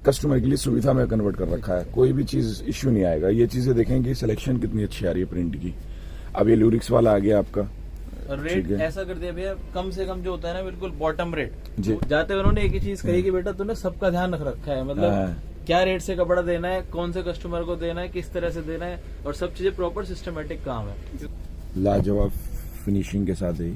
Customer के लिए सुविधा में कन्वर्ट कर रखा है, कोई भी चीज इश्यू नहीं आएगा। ये चीजें देखेंगे, सिलेक्शन कितनी अच्छी आ रही है प्रिंट की। अब ये लूरिक्स वाला आ गया आपका, रेट ऐसा कर दिया भैया, कम से कम जो होता है ना बिल्कुल बॉटम रेट। जी। जाते उन्होंने एक ही चीज कही कि बेटा तूने सबका ध्यान रख रखा है, मतलब क्या रेट से कपड़ा देना है, कौन से कस्टमर को देना है, किस तरह से देना है, और सब चीजें प्रॉपर सिस्टमेटिक काम है। लाजवाब फिनिशिंग के साथ ही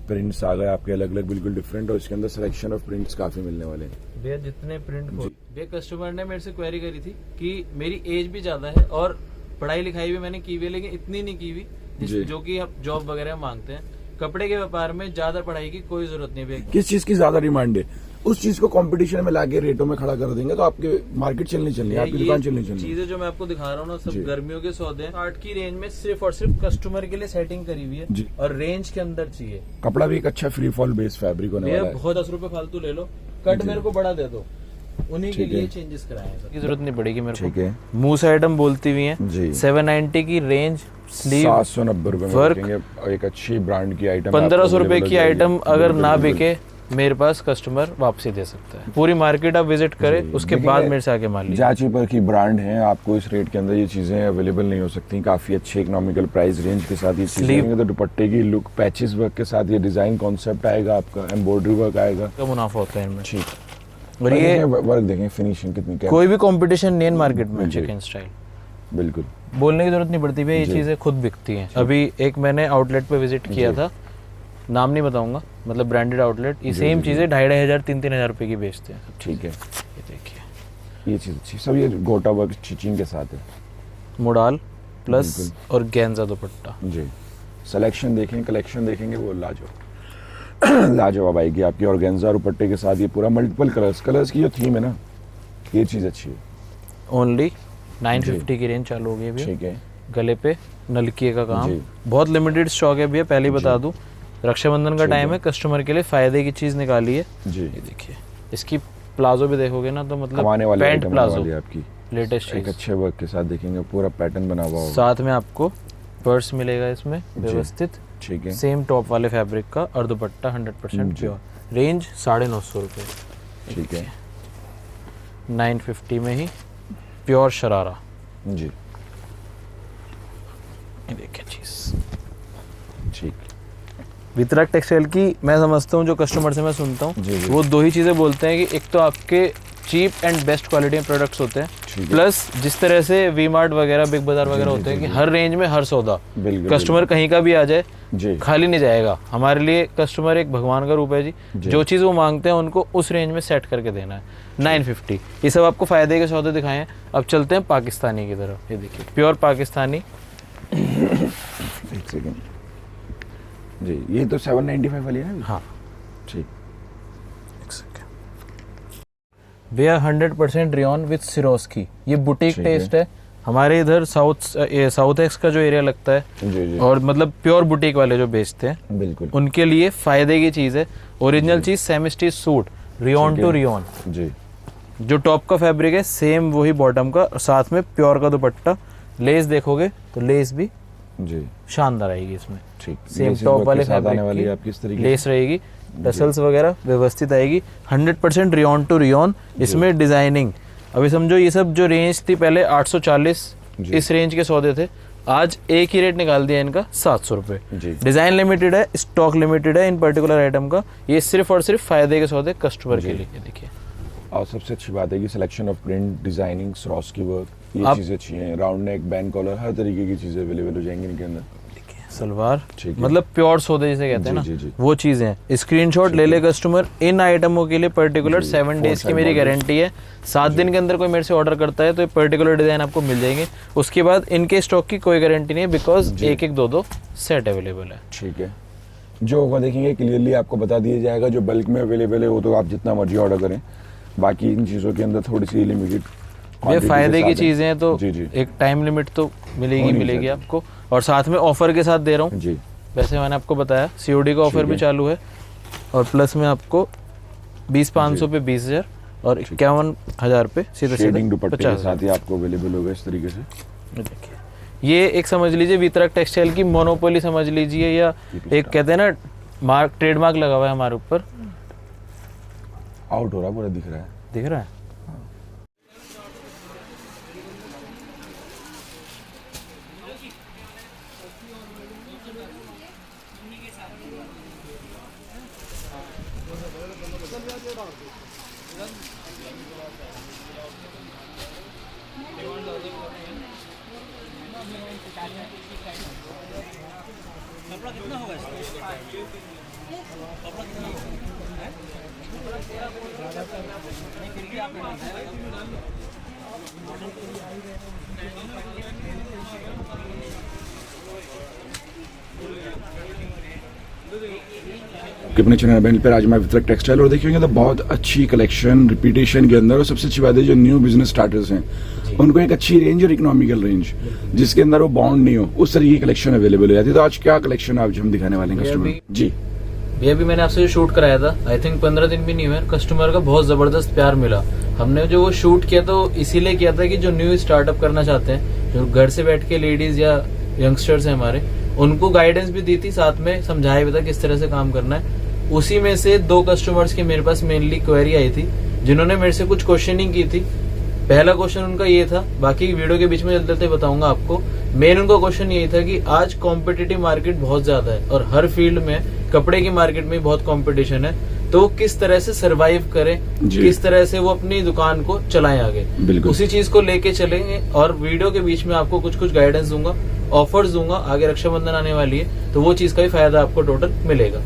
प्रिंट्स आ गए आपके अलग अलग, बिल्कुल डिफरेंट, और इसके अंदर सिलेक्शन ऑफ प्रिंट्स काफी मिलने वाले हैं भैया। जितने प्रिंट भैया, कस्टमर ने मेरे से क्वेरी करी थी कि मेरी एज भी ज्यादा है और पढ़ाई लिखाई भी मैंने की हुई है, लेकिन इतनी नहीं की हुई जो कि आप जॉब वगैरह मांगते हैं। कपड़े के व्यापार में ज्यादा पढ़ाई की कोई जरूरत नहीं भैया। किस चीज की ज्यादा डिमांड है, उस चीज को कंपटीशन में लाके रेटों में खड़ा कर देंगे तो आपके मार्केट चलनी चलनी है, आपकी दुकान चलनी चलनी है। चीजें जो मैं आपको दिखा रहा हूँ ना, सब गर्मियों के सौदे हैं। 8 की रेंज में सिर्फ और सिर्फ कस्टमर के लिए सेटिंग करी हुई है और रेंज के अंदर चाहिए। कपड़ा भी एक अच्छा फ्री फॉल बेस फैब्रिक होने वाला है। बहुत 10 रुपए फालतू ले लो, कट मेरे को बड़ा दे दो, उन्हीं के लिए चेंजेस कराए हैं। जरूरत नहीं पड़ेगी मेरे को। ठीक है, मुंह से आइटम बोलती हुई है। 790 की रेंज, स्लीव 790 रुपए में रखेंगे। एक अच्छी ब्रांड की आइटम, 1500 रुपए की आइटम अगर ना बिके मेरे पास कस्टमर वापसी दे सकता है। पूरी मार्केट आप विजिट करें, उसके बाद मेरे से आके मान लीजिए। जांची पर की ब्रांड है, आपको इस रेट के अंदर ये चीजें अवेलेबल नहीं हो सकती। काफी अच्छे इकोनॉमिकल प्राइस रेंज के साथ ये चीजें, तो दुपट्टे की लुक पैचेस वर्क के साथ ये डिजाइन कॉन्सेप्ट आएगा, आपका एम्ब्रॉयडरी वर्क आएगा, क्या मुनाफा होता है इनमें। ठीक। और ये वर्क देखें, फिनिशिंग कितनी, कोई भी कंपटीशन नहीं है मार्केट में चिकन स्टाइल। बिल्कुल बोलने की जरूरत नहीं पड़ती भैया, ये चीजें खुद बिकती हैं। अभी एक मैंने आउटलेट पे विजिट किया था, नाम नहीं बताऊंगा, मतलब ब्रांडेड आउटलेट, ये सेम चीजें 2500 3-3000 रुपए की बेचते हैं। ठीक है, ये देखिए, ये चीज अच्छी, सब ये गोटा वर्क स्टिचिंग के साथ है, मोडाल प्लस और गेंजा दुपट्टा। जी। सिलेक्शन देखें, कलेक्शन देखेंगे, वो लाजवाब लाजवाब आएगी आपकी। और गेंजा दुपट्टे के साथ ये पूरा मल्टीपल कलर्स की जो थीम है ना, ये चीज अच्छी है। ओनली 950 की रेंज चालू हो गई है। ठीक है, गले पे नलकिए का काम, बहुत लिमिटेड स्टॉक है भैया, पहले ही बता दूं। रक्षाबंधन का टाइम है, कस्टमर के लिए फायदे की चीज निकाली है जी। ये देखिए, इसकी प्लाजो भी देखोगे ना तो मतलब पैंट प्लाजो आपकी लेटेस्ट एक अच्छे वर्क के साथ देखेंगे, पूरा पैटर्न बना हुआ होगा। साथ में आपको पर्स मिलेगा इसमें व्यवस्थित, ठीक है, सेम टॉप वाले फैब्रिक का, और दुपट्टा 100% प्योर। रेंज 950 रुपए। ठीक है, 950 में ही प्योर शरारा जी। ये देखिए चीज, ठीक। वितरक टेक्सटाइल की मैं समझता हूँ, जो कस्टमर से मैं सुनता हूँ, वो दो ही चीजें बोलते हैं कि एक तो आपके चीप एंड बेस्ट क्वालिटी में प्रोडक्ट्स होते हैं, प्लस जिस तरह से वी मार्ट वगैरह, बिग बाजार वगैरह होते हैं कि हर रेंज में हर सौदा, कस्टमर कहीं का भी आ जाए खाली नहीं जाएगा। हमारे लिए कस्टमर एक भगवान का रूप है जी, जो चीज वो मांगते हैं उनको उस रेंज में सेट करके देना है। 950, ये सब आपको फायदे के सौदे दिखाए हैं। अब चलते हैं पाकिस्तानी की तरफ। ये देखिए, प्योर पाकिस्तानी। एक सेकंड जी, ये तो 795 वाली है ना। हाँ ठीक। भैया 100% रियॉन विद सिरोस्की, ये बुटीक टेस्ट है। हमारे इधर साउथ एक्स का जो एरिया लगता है जी। और मतलब प्योर बुटीक वाले जो बेचते हैं, बिल्कुल उनके लिए फायदे की चीज है। ओरिजिनल चीज semi suit, rayon to rayon जी। जो टॉप का फैब्रिक है सेम वही बॉटम का, साथ में प्योर का दुपट्टा। लेस देखोगे तो लेस भी जी शानदार आएगी इसमें, ठीक। सेम टॉप वाले फैब्रिक वाली आपकी इस तरीके लेस रहेगी, टसल्स वगैरह व्यवस्थित आएगी। 100% रियॉन टू रियॉन, इसमें डिजाइनिंग। अभी समझो ये सब जो रेंज थी पहले 840, इस रेंज के सौदे थे, आज एक ही रेट निकाल दिया इनका 700 रुपए। डिजाइन लिमिटेड है, स्टॉक लिमिटेड है इन पर्टिकुलर आइटम का। ये सिर्फ और सिर्फ फायदे के सौदे कस्टमर के लिए। देखिए, और सबसे अच्छी बात है कि selection of print, designing, Swarovski work, ये चीजें अच्छी हैं। राउंड नेक, बैंड कॉलर, हर तरीके की चीजें अवेलेबल हो जाएंगी इनके अंदर। सलवार मतलब प्योर सौदे जिसे कहते हैं ना, वो चीजें। स्क्रीनशॉट ले ले कस्टमर। इन आइटमों के लिए पर्टिकुलर 7 डेज की मेरी गारंटी है। 7 दिन के अंदर कोई मेरे से ऑर्डर करता है तो ये पर्टिकुलर डिजाइन आपको मिल जाएंगे। उसके बाद इनके स्टॉक की कोई गारंटी नहीं है, बिकॉज एक 2 सेट अवेलेबल है। ठीक है, जो होगा देखेंगे क्लियरली आपको बता दिया जाएगा। जो बल्क में अवेलेबल है वो तो आप जितना मर्जी ऑर्डर करें, बाकी इन चीजों के अंदर थोड़ी सी लिमिटेड ये फायदे की चीजें हैं, तो एक टाइम लिमिट तो मिलेगी आपको, और साथ में ऑफर के साथ दे रहा हूँ। वैसे मैंने आपको बताया COD का ऑफर भी चालू है, और प्लस में आपको 20,500 पे 20,000 और 51,000 पे सीधे दुपट्टे के साथ ही आपको अवेलेबल होगा इस तरीके से। देखिए, ये एक समझ लीजिए वितरक टेक्सटाइल की मोनोपोली समझ लीजिए, या एक कहते हैं ना ट्रेडमार्क लगा हुआ है हमारे ऊपर। आउट हो रहा है पूरा, दिख रहा है। दिख रहा है कपड़ा कितना होगा इसका? कपड़ा कितना होगा? नहीं, फिर भी आपने अपने चैनल पर आज मैं वितरक टेक्सटाइल और देखेंगे तो बहुत अच्छी कलेक्शन रिपीटेशन के अंदर, और सबसे अच्छी बात है जो न्यू बिजनेस स्टार्टर्स हैं उनको एक अच्छी रेंज और इकोनॉमिकल रेंज जिसके अंदर वो बाउंड नहीं हो, उस तरह की कलेक्शन अवेलेबल हो जाती है। तो आज क्या कलेक्शन आज हम दिखाने वाले हैं कस्टमर? जी भैया भी मैंने आपसे जो शूट कराया था, आई थिंक 15 दिन भी नहीं हुए, कस्टमर का बहुत जबरदस्त प्यार मिला। हमने जो वो शूट किया तो इसीलिए किया था कि जो न्यू स्टार्टअप करना चाहते हैं, जो घर से बैठ के लेडीज या यंगस्टर्स हैं हमारे, उनको गाइडेंस भी दी थी, साथ में समझाया भी था किस तरह से काम करना है। उसी में से 2 कस्टमर्स की मेरे पास मेनली क्वेरी आई थी, जिन्होंने मेरे से कुछ क्वेश्चनिंग की थी। पहला क्वेश्चन उनका ये था, बाकी वीडियो के बीच में चलते चलते बताऊंगा आपको। मेन उनका क्वेश्चन यही था कि आज कॉम्पिटिटिव मार्केट बहुत ज्यादा है और हर फील्ड में, कपड़े की मार्केट में बहुत कंपटीशन है, तो किस तरह से सरवाइव करें, किस तरह से वो अपनी दुकान को चलाएं आगे, उसी चीज को लेके चलेंगे। और वीडियो के बीच में आपको कुछ कुछ गाइडेंस दूंगा, ऑफर्स दूंगा, आगे रक्षाबंधन आने वाली है तो वो चीज का भी फायदा आपको टोटल मिलेगा।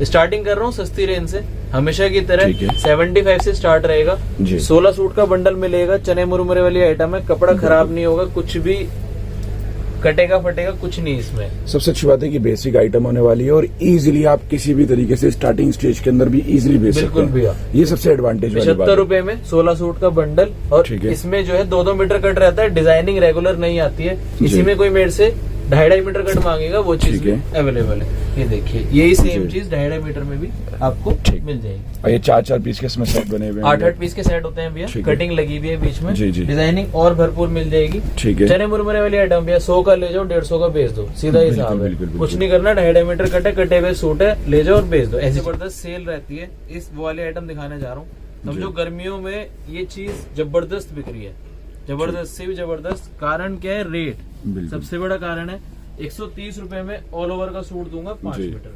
स्टार्टिंग कर रहा हूँ सस्ती रेंज से, हमेशा की तरह 75 से स्टार्ट रहेगा। 16 सूट का बंडल मिलेगा, चने मुरमुरे वाली आइटम है, कपड़ा खराब नहीं होगा, कुछ भी कटेगा फटेगा कुछ नहीं इसमें। सबसे अच्छी बात है कि बेसिक आइटम होने वाली है और इजीली आप किसी भी तरीके से स्टार्टिंग स्टेज के अंदर भी इजीली बेच सकते हैं। बिल्कुल भैया, ये सबसे एडवांटेज वाली बात है। 75 रुपए में 16 सूट का बंडल, और इसमें जो है 2-2 मीटर कट रहता है, डिजाइनिंग रेगुलर नहीं आती है। इसी में कोई मेरे से 2.5 मीटर कट मांगेगा, वो चीज अवेलेबल है। ये देखिए, यही सेम चीज 2.5 मीटर में भी आपको मिल जाएगी। और ये 4-4 पीस के इसमें सेट बने हुए हैं, 8-8 पीस के सेट होते हैं भैया, कटिंग लगी हुई है बीच में, जी जी, डिजाइनिंग और भरपूर मिल जाएगी। ठीक है, चने मुरमुरे वाली आइटम भैया 100 का ले जाओ, 150 का बेच दो, सीधा हिसाब है, कुछ नहीं करना। 2.5 मीटर कट है, कटे हुए सूट है, ले जाओ और बेच दो। ऐसी जबरदस्त सेल रहती है। इस वो वाली आइटम दिखाने जा रहा हूँ, समझो गर्मियों में ये चीज जबरदस्त बिक रही है, जबरदस्त से भी जबरदस्त। कारण क्या है? रेट सबसे बड़ा कारण है। 130 रुपए में ऑल ओवर का सूट दूंगा 5 मीटर का,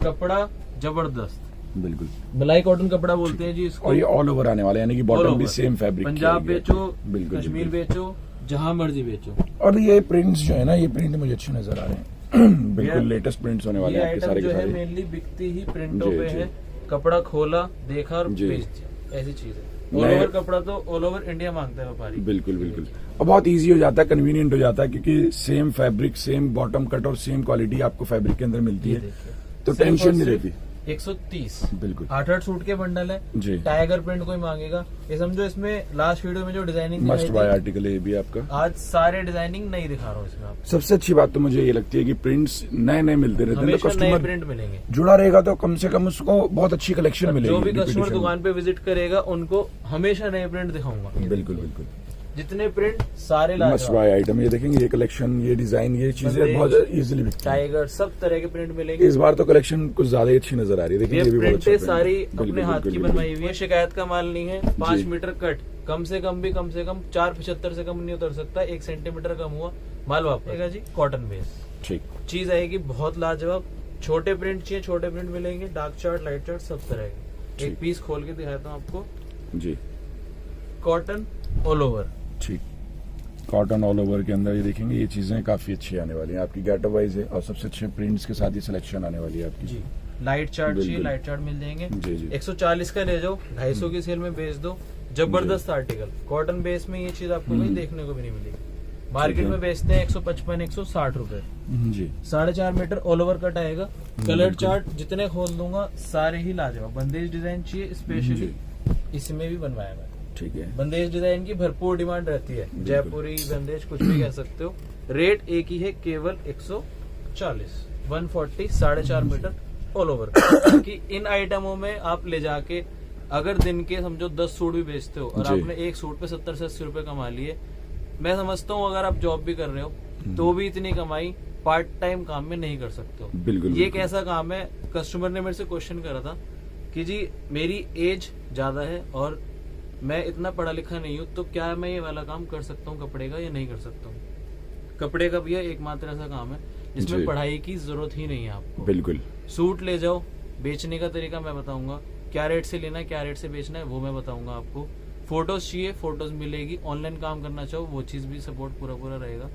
कपड़ा जबरदस्त, बिल्कुल मलाई कॉटन कपड़ा बोलते हैं जी इसको। और ये ऑल ओवर आने वाला है, यानी कि बॉटम भी सेम फैब्रिक, पंजाब बेचो, कश्मीर बेचो, जहां मर्जी बेचो। और ये प्रिंट्स जो है ना, ये प्रिंट मुझे अच्छे नजर आ रहे हैं। बिल्कुल लेटेस्ट प्रिंट्स होने वाले हैं आपके सारे के सारे। मेनली बिकती ही प्रिंटों पे है, कपड़ा खोला, देखा और बेच दिया, ऐसी चीज है। ऑल ओवर कपड़ा तो ऑल ओवर इंडिया मांगता है व्यापारी। बिल्कुल बिल्कुल, और बहुत इजी हो जाता है, कन्वीनियंट हो जाता है, क्योंकि same fabric, same bottom cut और सेम क्वालिटी आपको फैब्रिक के अंदर मिलती है, तो टेंशन नहीं रहती। 130 बिल्कुल 8-8 सूट के बंडल है जी। टाइगर प्रिंट कोई मांगेगा, ये समझो इसमें लास्ट वीडियो में जो डिजाइनिंग मस्ट बाय आर्टिकल है ये भी आपका। आज सारे डिजाइनिंग नहीं दिखा रहा हूँ इसमें आपको। सबसे अच्छी बात तो मुझे ये लगती है कि प्रिंट्स नए नए मिलते रहते हैं, तो नए कस्टमर प्रिंट मिलेंगे, जुड़ा रहेगा तो कम से कम उसको बहुत अच्छी कलेक्शन मिलेगी। जो भी कस्टमर दुकान पे विजिट करेगा उनको हमेशा नए प्रिंट दिखाऊंगा। बिल्कुल बिल्कुल, जितने प्रिंट सारे मस्ट बाय आइटम। ये देखेंगे, ये कलेक्शन, ये डिजाइन, ये चीजें बहुत इजीली बिकती हैं। टाइगर सब तरह के प्रिंट मिलेंगे। इस बार तो कलेक्शन कुछ ज्यादा ही अच्छी नजर आ रही है। देखिए, ये भी बहुत अच्छा सारी अपने हाथ की बनवाई हुई है, शिकायत का माल नहीं है। 5 मीटर कट कम से कम 4.75 से कम नहीं उतर सकता, 1 सेंटीमीटर कम हुआ माल वापस जी। कॉटन बेस ठीक चीज आएगी, बहुत लाजवाब। छोटे प्रिंट चाहिए, छोटे प्रिंट मिलेंगे, डार्क चार्ट, लाइट चार्ट सब तरह के। एक पीस खोल के दिखाता हूँ आपको जी। कॉटन ऑल ओवर, ठीक, कॉटन ऑल ओवर के अंदर ये देखेंगे, ये चीजें काफी अच्छी आने वाली हैं आपकी, गेटअप वाइज है, और सबसे अच्छे प्रिंट्स के साथ ये सिलेक्शन आने वाली है आपकी जी। लाइट चार्ट चाहिए, लाइट चार्ट मिल जाएंगे जी जी। 140 का ले जाओ, 250 की सेल में बेच दो। जबरदस्त आर्टिकल, कॉटन बेस में ये चीज आपको कहीं देखने को भी नहीं मिलेगी। मार्केट में बेचते हैं 155-160 रुपए जी। 4.5 मीटर ऑल ओवर कट आएगा। कलर चार्ट जितने खोल दूंगा सारे ही लाजवाब। बंदेज डिजाइन चाहिए स्पेशली, इसमें भी बनवाया मैं, ठीक है। बंदेज डिजाइन की भरपूर डिमांड रहती है, जयपुरी बंदेज कुछ भी कह सकते हो। रेट एक ही है, केवल 140, 140, 4.5 मीटर ऑल ओवर। कि इन आइटमों में आप ले जाके अगर दिन के समझो 10 सूट भी बेचते हो और आपने एक सूट पे 70 से 80 रुपए कमा लिए, मैं समझता हूँ अगर आप जॉब भी कर रहे हो तो भी इतनी कमाई पार्ट टाइम काम में नहीं कर सकते हो। बिल्कुल, ये एक ऐसा काम है, कस्टमर ने मेरे से क्वेश्चन करा था कि जी मेरी एज ज्यादा है और मैं इतना पढ़ा लिखा नहीं हूँ, तो क्या मैं ये वाला काम कर सकता हूँ कपड़े का या नहीं कर सकता हूँ। कपड़े का भी एकमात्र ऐसा काम है जिसमें पढ़ाई की जरूरत ही नहीं है आपको। बिल्कुल, सूट ले जाओ, बेचने का तरीका मैं बताऊंगा, क्या रेट से लेना है, क्या रेट से बेचना है वो मैं बताऊंगा आपको। फोटोज चाहिए, फोटोज मिलेगी। ऑनलाइन काम करना चाहो वो चीज भी सपोर्ट पूरा रहेगा।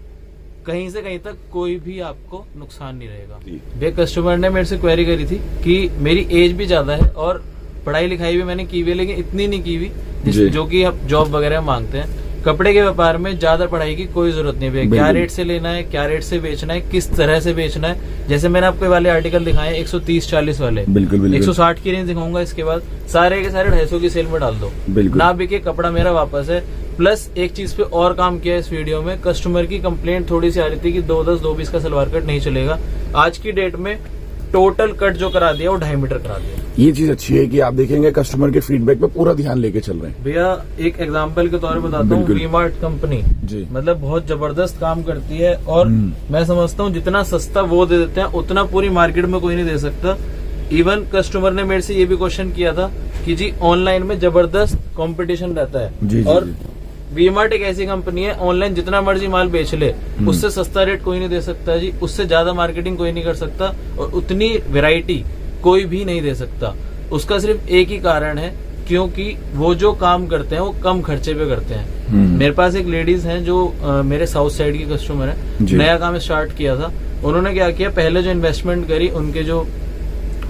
कहीं से कहीं तक कोई भी आपको नुकसान नहीं रहेगा। जी। एक कस्टमर ने मेरे से क्वेरी करी थी कि मेरी एज भी ज्यादा है और पढ़ाई लिखाई भी मैंने की हुई है, लेकिन इतनी नहीं की हुई जी। जो कि आप जॉब वगैरह मांगते हैं। कपड़े के व्यापार में ज्यादा पढ़ाई की कोई जरूरत नहीं है। क्या बिल्कुल। रेट से लेना है, क्या रेट से बेचना है, किस तरह से बेचना है। जैसे मैंने आपको वाले आर्टिकल दिखाए 130-40 वाले, बिल्कुल, बिल्कुल। 160 की रेंज दिखाऊंगा, इसके बाद सारे के सारे 250 की सेल में डाल दो। बिल्कुल। ना बिके कपड़ा मेरा वापस है। प्लस एक चीज पे और काम किया इस वीडियो में, कस्टमर की कंप्लेंट थोड़ी सी आ रही थी कि 210 220 का सलवार कट नहीं चलेगा। आज की डेट में टोटल कट जो करा दिया वो 2.5 मीटर करा दिया। ये चीज अच्छी है कि आप देखेंगे कस्टमर के फीडबैक पे पूरा ध्यान लेके चल रहे हैं। भैया एक एग्जांपल के तौर पे बताता हूँ, बिल्कुल। वी-मार्ट कंपनी जी। मतलब बहुत जबरदस्त काम करती है और मैं समझता हूँ जितना सस्ता वो दे देते हैं उतना पूरी मार्केट में कोई नहीं दे सकता। इवन कस्टमर ने मेरे से ये भी क्वेश्चन किया था कि जी ऑनलाइन में जबरदस्त कंपटीशन रहता है जी, जी, और जी। वी-मार्ट एक ऐसी कंपनी है, ऑनलाइन जितना मर्जी माल बेच ले उससे सस्ता रेट कोई नहीं दे सकता जी, उससे ज्यादा मार्केटिंग कोई नहीं कर सकता और उतनी वैरायटी कोई भी नहीं दे सकता। उसका सिर्फ एक ही कारण है, क्योंकि वो जो काम करते हैं वो कम खर्चे पे करते हैं। मेरे पास एक लेडीज हैं जो मेरे साउथ साइड की कस्टमर है, जी। नया काम स्टार्ट किया था। उन्होंने क्या किया, पहले जो इन्वेस्टमेंट करी, उनके जो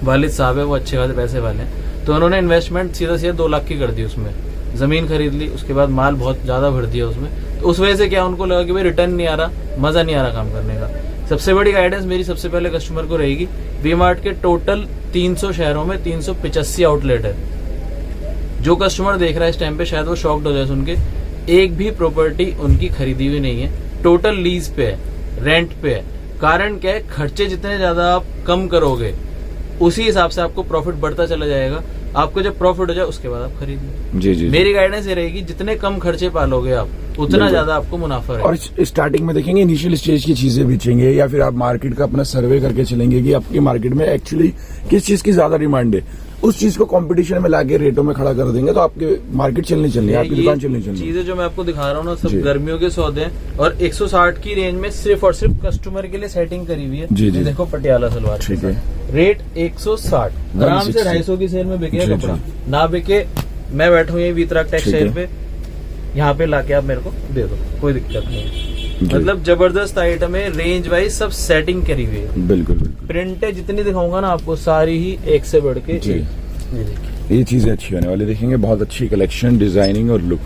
वालिद साहब है वो अच्छे खासे पैसे वाले हैं, तो उन्होंने इन्वेस्टमेंट सीधा सीधा 2 लाख की कर दी। उसमें जमीन खरीद ली, उसके बाद माल बहुत ज्यादा भर दिया उसमें। तो उस वजह से क्या उनको लगा कि भाई रिटर्न नहीं आ रहा, मजा नहीं आ रहा काम करने का। सबसे बड़ी गाइडेंस मेरी सबसे पहले कस्टमर को रहेगी, वी-मार्ट के टोटल 300 शहरों में 385 आउटलेट है। जो कस्टमर देख रहा है इस टाइम पे शायद वो शॉक्ड हो जाए सुन के, एक भी प्रॉपर्टी उनकी खरीदी हुई नहीं है, टोटल लीज पे है, रेंट पे है। कारण क्या है, खर्चे जितने ज्यादा आप कम करोगे उसी हिसाब से आपको प्रॉफिट बढ़ता चला जाएगा। आपको जब प्रॉफिट हो जाए उसके बाद आप खरीदिए। जी, जी। मेरी गाइडेंस ये रहेगी, जितने कम खर्चे पालोगे आप उतना बिल्कुल। ज्यादा आपको मुनाफा और रहेगा। स्टार्टिंग में देखेंगे इनिशियल स्टेज की चीजें बेचेंगे या फिर आप मार्केट का अपना सर्वे करके चलेंगे कि आपकी मार्केट में एक्चुअली किस चीज की ज्यादा डिमांड है, उस चीज को कंपटीशन में लाके रेटों में खड़ा कर देंगे तो आपके मार्केट चलनी चलनी है, आपकी दुकान चलनी चलनी है। चीजें जो मैं आपको दिखा रहा हूँ ना, जी। सब गर्मियों के सौदे हैं और 160 की रेंज में सिर्फ और सिर्फ कस्टमर के लिए सेटिंग करी हुई है। जी, जी। ये देखो पटियाला सलवार, ठीक है। रेट 160, आराम से 250 की सेल में बिकेगा जी, कपड़ा। जी। ना बिके, मैं बैठा हूँ ये वीतराग टेक्सटाइल ठीक पे, यहाँ पे लाके आप मेरे को दे दो, कोई दिक्कत नहीं है। जी। मतलब जबरदस्त आइटम है, रेंज वाइज सब सेटिंग करी हुई है। बिल्कुल बिल्कुल। प्रिंटें जितनी दिखाऊंगा ना आपको सारी ही एक से बढ़ के जी। एक। ये देखिए, ये चीजें अच्छी होने वाली देखेंगे, बहुत अच्छी कलेक्शन, डिजाइनिंग और लुक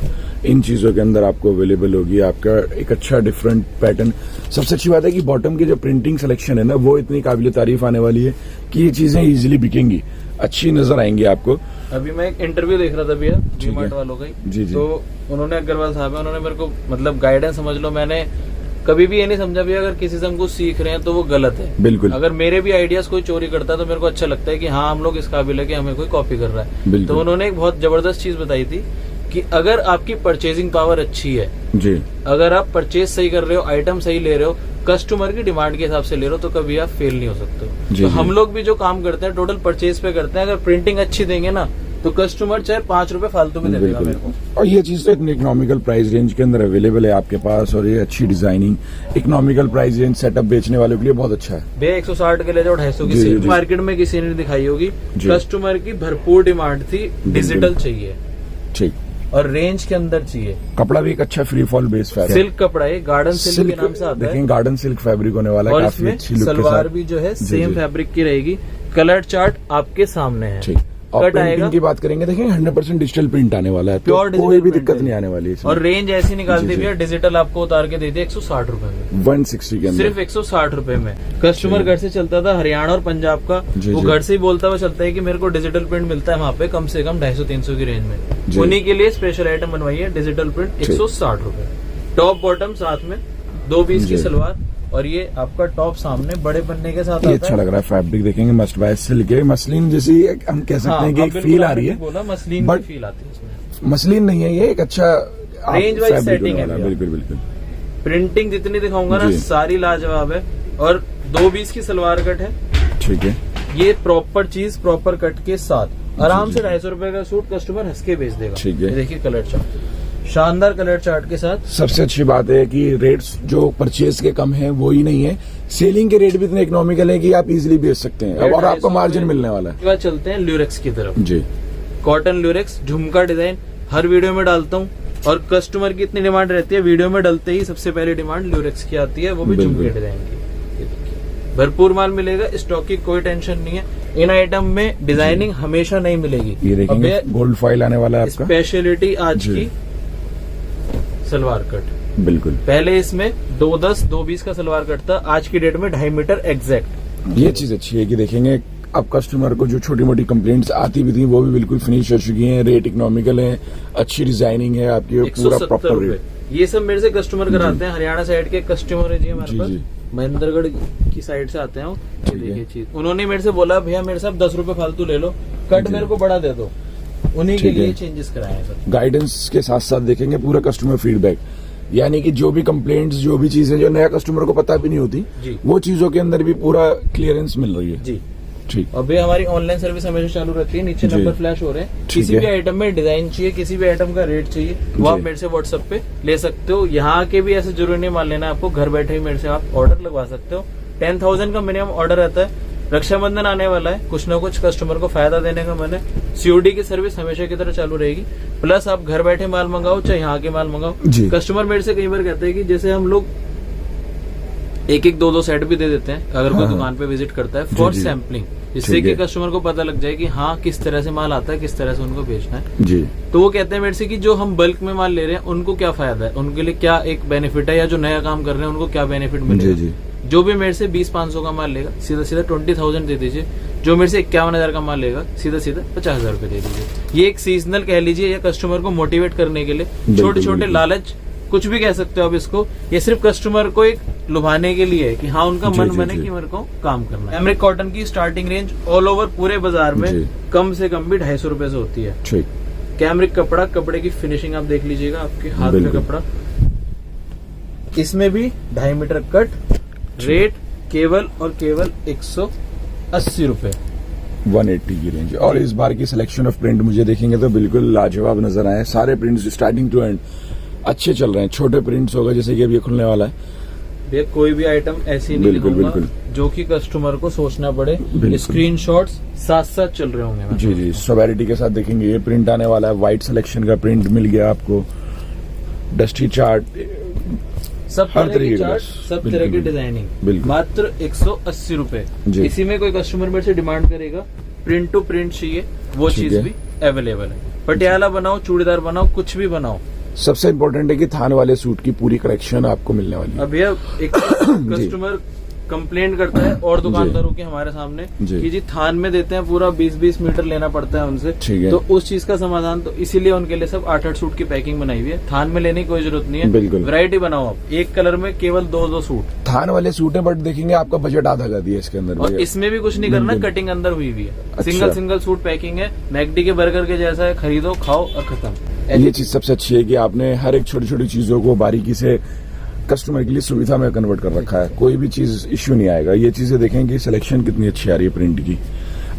इन चीजों के अंदर आपको अवेलेबल होगी। आपका एक अच्छा डिफरेंट पैटर्न। सबसे अच्छी बात है कि बॉटम की जो प्रिंटिंग सिलेक्शन है ना वो इतनी काबिल तारीफ आने वाली है कि ये चीजें इजीली बिकेंगी, अच्छी नजर आएंगी आपको। अभी मैं एक इंटरव्यू देख रहा था भैया ठीक है। वी-मार्ट वालों का ही। जी, जी। तो उन्होंने, अग्रवाल साहब है, उन्होंने मेरे को मतलब गाइडेंस समझ लो, मैंने कभी भी ये नहीं समझा भैया अगर किसी से हम कुछ सीख रहे हैं तो वो गलत है। बिल्कुल। अगर मेरे भी आइडियाज कोई चोरी करता है तो मेरे को अच्छा लगता है कि हाँ हम लोग इस काबिल है कि हमें कोई कॉपी कर रहा है। बिल्कुल। तो उन्होंने एक बहुत जबरदस्त चीज बताई थी कि अगर आपकी परचेजिंग पावर अच्छी है, जी। अगर आप परचेज सही कर रहे हो, आइटम सही ले रहे हो, कस्टमर की डिमांड के हिसाब से ले रहे हो, तो कभी आप फेल नहीं हो सकते। जी, तो जी। हम लोग भी जो काम करते हैं टोटल परचेज पे करते हैं। अगर प्रिंटिंग अच्छी देंगे ना तो कस्टमर चाहे 5 रुपए फालतू में दे देगा मेरे को। और ये चीज तो इतनी इकोनॉमिकल प्राइस रेंज के अंदर अवेलेबल है आपके पास, और ये अच्छी designing economical price range setup बेचने वालों के लिए बहुत अच्छा है। भैया 160 के ले जाओ 250 की जी, सेल, जी। मार्केट में किसी ने नहीं दिखाई होगी। जी। कस्टमर की भरपूर डिमांड थी, डिजिटल चाहिए ठीक। और रेंज के अंदर चाहिए। कपड़ा भी एक अच्छा free fall base fabric, silk कपड़ा है, गार्डन सिल्क के नाम से आता देखें है। गार्डन सिल्क फैब्रिक होने वाला है, और काफी इसमें अच्छी लुक के सलवार साथ। भी जो है जी, सेम जी। फैब्रिक की रहेगी। कलर चार्ट आपके सामने है। ठीक। और कट आएगा प्रिंटिंग की बात करेंगे, देखेंगे 100% डिजिटल प्रिंट आने वाला है, तो प्योर कोई भी दिक्कत नहीं आने वाली है इसमें। और रेंज ऐसी निकालती जी, जी। भैया, डिजिटल आपको उतार के दे दिया 160 रुपए में, 160 के अंदर। सिर्फ 160 रुपए में। कस्टमर घर से चलता था हरियाणा और पंजाब का, जी, वो जी। घर से ही बोलता हुआ चलता है कि मेरे को डिजिटल प्रिंट मिलता है वहाँ पे कम से कम 250-300 की रेंज में। जी। उन्हीं के लिए स्पेशल आइटम बनवाई है, डिजिटल प्रिंट 160 रुपए। टॉप बॉटम साथ में 2 पीस की जी। सलवार, और ये आपका टॉप सामने बड़े पन्ने के साथ ये आता अच्छा है। लग रहा है, फैब्रिक देखेंगे मस्ट बाय सिल्क है, मसलिन जैसी हम कह सकते हाँ, हैं कि आप एक बिल्कुल फील आ आपने रही है, बोला मसलिन But- की फील आती है इसमें। मसलिन नहीं है ये, एक अच्छा Range wise fabric setting होने है वाला भैया। बिल्कुल बिल्कुल। प्रिंटिंग जितनी दिखाऊंगा ना जी। सारी लाजवाब है। और 2 पीस की सलवार कट है, ठीक है। ये प्रॉपर चीज प्रॉपर कट के साथ आराम जी, से जी। 250 रुपए का सूट कस्टमर हंस के बेच देगा। ठीक है। ये देखिए कलर चार्ट, शानदार कलर चार्ट के साथ। सबसे अच्छी बात है कि रेट्स जो परचेज के कम है वो ही नहीं है, सेलिंग के रेट भी इतने इकोनॉमिकल है कि आप इजीली बेच सकते हैं अब, और आपको मार्जिन मिलने वाला है। इसके बाद चलते हैं ल्यूरेक्स की तरफ। जी। कॉटन ल्यूरेक्स झुमका डिजाइन हर वीडियो में डालता हूँ, और कस्टमर की इतनी डिमांड रहती है, वीडियो में डलते ही सबसे पहले डिमांड ल्यूरेक्स की आती है, वो भी बिल्कुल। झुमके डिजाइन की। ये देखिए भरपूर माल मिलेगा, स्टॉक की कोई टेंशन नहीं है। इन आइटम में डिजाइनिंग हमेशा नहीं मिलेगी। ये देखेंगे अब गोल्ड फॉइल आने वाला है आपका। स्पेशलिटी आज जी। की सलवार कट, बिल्कुल। पहले इसमें 210 220 का सलवार कट था, आज की डेट में 2.5 मीटर एग्जैक्ट। ये चीज अच्छी है कि देखेंगे अब कस्टमर को जो छोटी मोटी कंप्लेंट्स आती भी थी वो भी बिल्कुल फिनिश हो चुकी हैं, रेट इकोनॉमिकल है, अच्छी डिजाइनिंग है आपकी, और पूरा 170 प्रॉपर रुपए। रेट। ये सब मेरे से कस्टमर कराते हैं, हरियाणा साइड के कस्टमर है जी हमारे जी, पास, जी। महेंद्रगढ़ की साइड से आते हैं वो। ये ठीक है। देखिए चीज, उन्होंने मेरे से बोला भैया मेरे साथ 10 रुपए फालतू ले लो, कट जी। मेरे को बड़ा दे दो, उन्हीं के ठीक है। लिए चेंजेस कराए हैं सर। गाइडेंस के साथ साथ देखेंगे पूरा कस्टमर फीडबैक, यानी कि जो भी कंप्लेंट्स, जो भी चीजें जो नया कस्टमर को पता भी नहीं होती, जी। वो चीजों के अंदर भी पूरा क्लियरेंस मिल रही है। जी। ठीक। और भैया हमारी ऑनलाइन सर्विस हमेशा चालू रहती है, नीचे जी। नंबर फ्लैश हो रहे हैं। ठीक किसी है। भी आइटम में डिजाइन चाहिए, किसी भी आइटम का रेट चाहिए, वो आप जी। मेरे से व्हाट्सएप पे ले सकते हो। यहाँ के भी ऐसे जरूरी नहीं मान लेना आपको, घर बैठे ही मेरे से आप ऑर्डर लगवा सकते हो। 10,000 का मिनिमम ऑर्डर रहता है। रक्षाबंधन आने वाला है, कुछ ना कुछ कस्टमर को फायदा देने का मन है। सीओडी की सर्विस हमेशा की तरह चालू रहेगी, प्लस आप घर बैठे माल मंगाओ चाहे यहाँ के माल मंगाओ। जी। कस्टमर मेरे से कई बार कहते हैं कि जैसे हम लोग एक एक दो दो सेट भी दे देते हैं अगर कोई हाँ, हाँ। दुकान पे विजिट करता है फॉर जी, जी। सैम्पलिंग, जिससे ठीक कि है। कस्टमर को पता लग जाए कि हाँ किस तरह से माल आता है, किस तरह से उनको बेचना है। जी। तो वो कहते हैं मेरे से कि जो हम बल्क में माल ले रहे हैं उनको क्या फायदा है, उनके लिए क्या एक बेनिफिट है, या जो नया काम कर रहे हैं उनको क्या बेनिफिट मिलेगा। जी, जी। जो भी मेरे से 20-500 का माल लेगा सीधा सीधा 20,000 दे दीजिए, जो मेरे से 51,000 का माल लेगा सीधा सीधा 50,000 रुपए दे दीजिए। ये एक सीजनल कह लीजिए, या कस्टमर को मोटिवेट करने के लिए छोटे छोटे बिल्कुल। लालच, कुछ भी कह सकते हो आप इसको। ये सिर्फ कस्टमर को एक लुभाने के लिए है कि हाँ उनका जी, मन जी, बने जी। कि मेरे को काम करना है। कैमरिक कॉटन की स्टार्टिंग रेंज ऑल ओवर पूरे बाजार में जी। कम से कम भी 250 रुपए से होती है। ठीक। कैमरिक कपड़ा, कपड़े की फिनिशिंग आप देख लीजिएगा, आपके हाथ का बिल्कुल। कपड़ा। इसमें भी 2.5 मीटर कट, रेट केवल और केवल 180 रुपए। 180 की रेंज। और इस बार की सिलेक्शन ऑफ प्रिंट मुझे देखेंगे तो बिल्कुल लाजवाब नजर आए। सारे प्रिंट्स स्टार्टिंग टू एंड अच्छे चल रहे हैं। छोटे प्रिंट्स होगा जैसे कि अभी ये खुलने वाला है। भैया कोई भी आइटम ऐसी नहीं बिल्कुल, लिखूंगा बिल्कुल। जो कि कस्टमर को सोचना पड़े। बिल्कुल। स्क्रीनशॉट्स साथ साथ चल रहे होंगे। मैं जी, जी। सोवेरिटी के साथ देखेंगे ये प्रिंट आने वाला है। व्हाइट सिलेक्शन का प्रिंट मिल गया आपको, डस्टी चार्ट, सब हर तरह तरीके की का चार्ट, सब बिल्कुल, तरह की बिल्कुल। डिजाइनिंग, बिल्कुल। मात्र 180 रुपए। जी। इसी में कोई कस्टमर मेरे से डिमांड करेगा प्रिंट टू प्रिंट चाहिए, वो ठीक चीज है। भी अवेलेबल है। पटियाला बनाओ, चूड़ीदार बनाओ, कुछ भी बनाओ। सबसे इम्पोर्टेंट है कि थान वाले सूट की पूरी कलेक्शन आपको मिलने वाली है। अब भैया एक कस्टमर कंप्लेंट करता है और दुकानदारों के हमारे सामने जी। कि जी थान में देते हैं, पूरा 20-20 मीटर लेना पड़ता है उनसे। ठीक है। तो उस चीज का समाधान, तो इसीलिए उनके लिए सब 8-8 सूट की पैकिंग बनाई हुई है। थान में लेने की कोई जरूरत नहीं है। बिल्कुल। वैरायटी बनाओ आप, एक कलर में केवल 2-2 सूट। थान वाले सूट है, बट देखेंगे आपका बजट आधा कर दिया इसके अंदर और भी। इसमें भी कुछ नहीं करना, बिल्कुल। कटिंग अंदर हुई हुई है। अच्छा। सिंगल सिंगल सूट पैकिंग है, मैकडी के बर्गर के जैसा है, खरीदो खाओ और खत्म। ये चीज सबसे अच्छी है कि आपने हर एक छोटी छोटी चीजों को बारीकी से कस्टमर के लिए सुविधा में कन्वर्ट कर रखा है। कोई भी चीज इश्यू नहीं आएगा। ये चीजें देखेंगे सिलेक्शन कितनी अच्छी आ रही है प्रिंट की।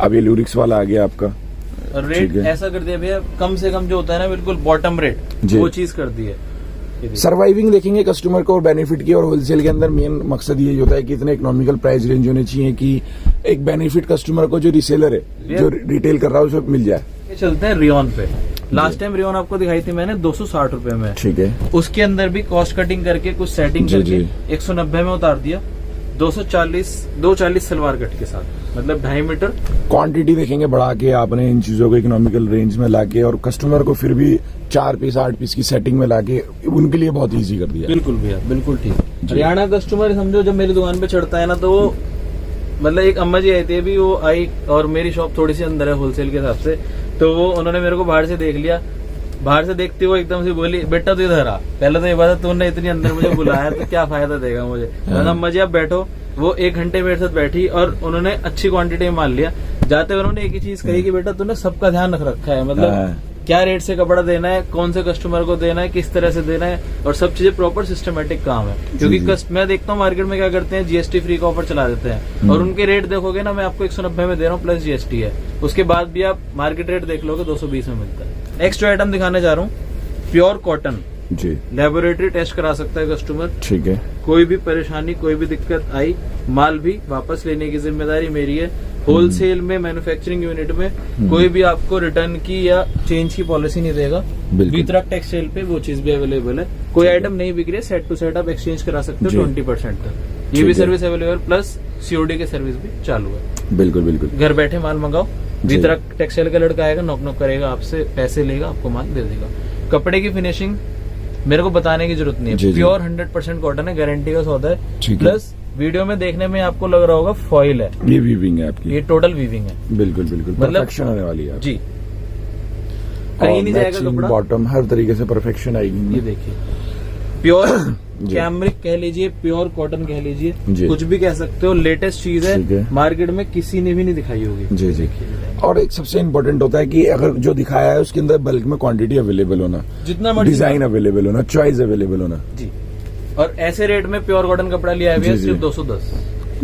अब ये ल्यूरिक्स वाला आ गया आपका। और ठीक रेट है। ऐसा कर दिया भैया, कम से कम जो होता है ना बिल्कुल बॉटम रेट, जी। वो चीज कर दी है। ये देखिए। सर्वाइविंग देखेंगे कस्टमर को और बेनिफिट की। और होलसेल के अंदर मेन मकसद ये होता है कि इतने इकोनॉमिकल प्राइस रेंज होने चाहिए कि एक बेनिफिट कस्टमर को, जो रिसेलर है, जो रिटेल कर रहा है, उसे मिल जाए। ये चलते हैं रियोन पे। लास्ट टाइम रियोन आपको दिखाई थी मैंने 260 रुपए में। ठीक है। उसके अंदर भी कॉस्ट कटिंग करके कुछ सेटिंग जी, करके जी। 190 में उतार दिया। 240 सलवार कट के साथ, मतलब 2.5 मीटर। क्वांटिटी देखेंगे बढ़ा के आपने इन चीजों को इकोनॉमिकल रेंज में लाके, और कस्टमर को फिर भी 4 पीस 8 पीस की सेटिंग में लाके उनके लिए बहुत इजी कर दिया। बिल्कुल भैया, बिल्कुल ठीक। जी। हरियाणा कस्टमर समझो जब मेरी दुकान पे चढ़ता है ना, तो वो मतलब एक अम्मा जी आई थी अभी, वो आई और मेरी शॉप थोड़ी सी अंदर है होलसेल के हिसाब से, तो वो उन्होंने मेरे को बाहर से देख लिया। बाहर से देखते हुए एकदम से बोली, बेटा तू इधर आ। पहले तो ये बात है, तूने इतनी अंदर मुझे बुलाया तो क्या फायदा देगा मुझे। मैंने अम्मा जी आप बैठो। वो 1 घंटे मेरे साथ बैठी और उन्होंने अच्छी क्वांटिटी में माल लिया। जाते हुए उन्होंने एक ही चीज कही कि बेटा तूने सबका ध्यान रख रखा है, मतलब क्या रेट से कपड़ा देना है, कौन से कस्टमर को देना है, किस तरह से देना है, और सब चीजें प्रॉपर सिस्टमेटिक काम है। क्योंकि मैं देखता हूँ मार्केट में क्या करते हैं, जीएसटी फ्री का ऑफर चला देते हैं, और उनके रेट देखोगे ना, मैं आपको 190 में दे रहा हूँ प्लस जीएसटी है। उसके बाद भी आप मार्केट रेट देख लोगे 220 में मिलता है। नेक्स्ट आइटम दिखाने जा रहा हूँ, प्योर कॉटन। जी। लेबोरेटरी टेस्ट करा सकता है कस्टमर। ठीक है। कोई भी परेशानी, कोई भी दिक्कत आई, माल भी वापस लेने की जिम्मेदारी मेरी है। होलसेल में मैन्युफैक्चरिंग यूनिट में कोई भी आपको रिटर्न की या चेंज की पॉलिसी नहीं देगा। बिल्कुल। वितरक टेक्सटाइल पे वो चीज भी अवेलेबल है। कोई आइटम नहीं बिक रही है, सेट टू सेट आप एक्सचेंज करा सकते जी। हो 20% तक। ये भी ठीक है। सर्विस अवेलेबल, प्लस सीओडी की सर्विस भी चालू है। बिल्कुल बिल्कुल। घर बैठे माल मंगाओ, जी। वितरक टेक्सटाइल का लड़का आएगा, नॉक नॉक करेगा आपसे, पैसे लेगा, आपको माल दे देगा। कपड़े की फिनिशिंग मेरे को बताने की जरूरत नहीं जी, है, जी। प्योर 100% कॉटन है, गारंटी का सौदा है। ठीक है। प्लस वीडियो में देखने में आपको लग रहा होगा फॉइल है, ये वीविंग है आपकी। ये टोटल वीविंग है। बिल्कुल बिल्कुल, मतलब- परफेक्शन आने वाली है। जी, कहीं नहीं जाएगा कपड़ा। बॉटम हर तरीके से परफेक्शन आएगी। ये देखिए, प्योर जी। कैमरिक कह लीजिए, प्योर कॉटन कह जी। लीजिए, कुछ भी कह सकते हो। लेटेस्ट चीज ठीक है। है, मार्केट में किसी ने भी नहीं दिखाई होगी। जी जी। और एक सबसे इम्पोर्टेंट होता है कि अगर जो दिखाया है उसके अंदर बल्क में क्वांटिटी अवेलेबल होना, जितना मर्जी डिजाइन अवेलेबल होना, चॉइस अवेलेबल होना। जी। और ऐसे रेट में प्योर कॉटन कपड़ा लिया जी, है जी। सिर्फ 210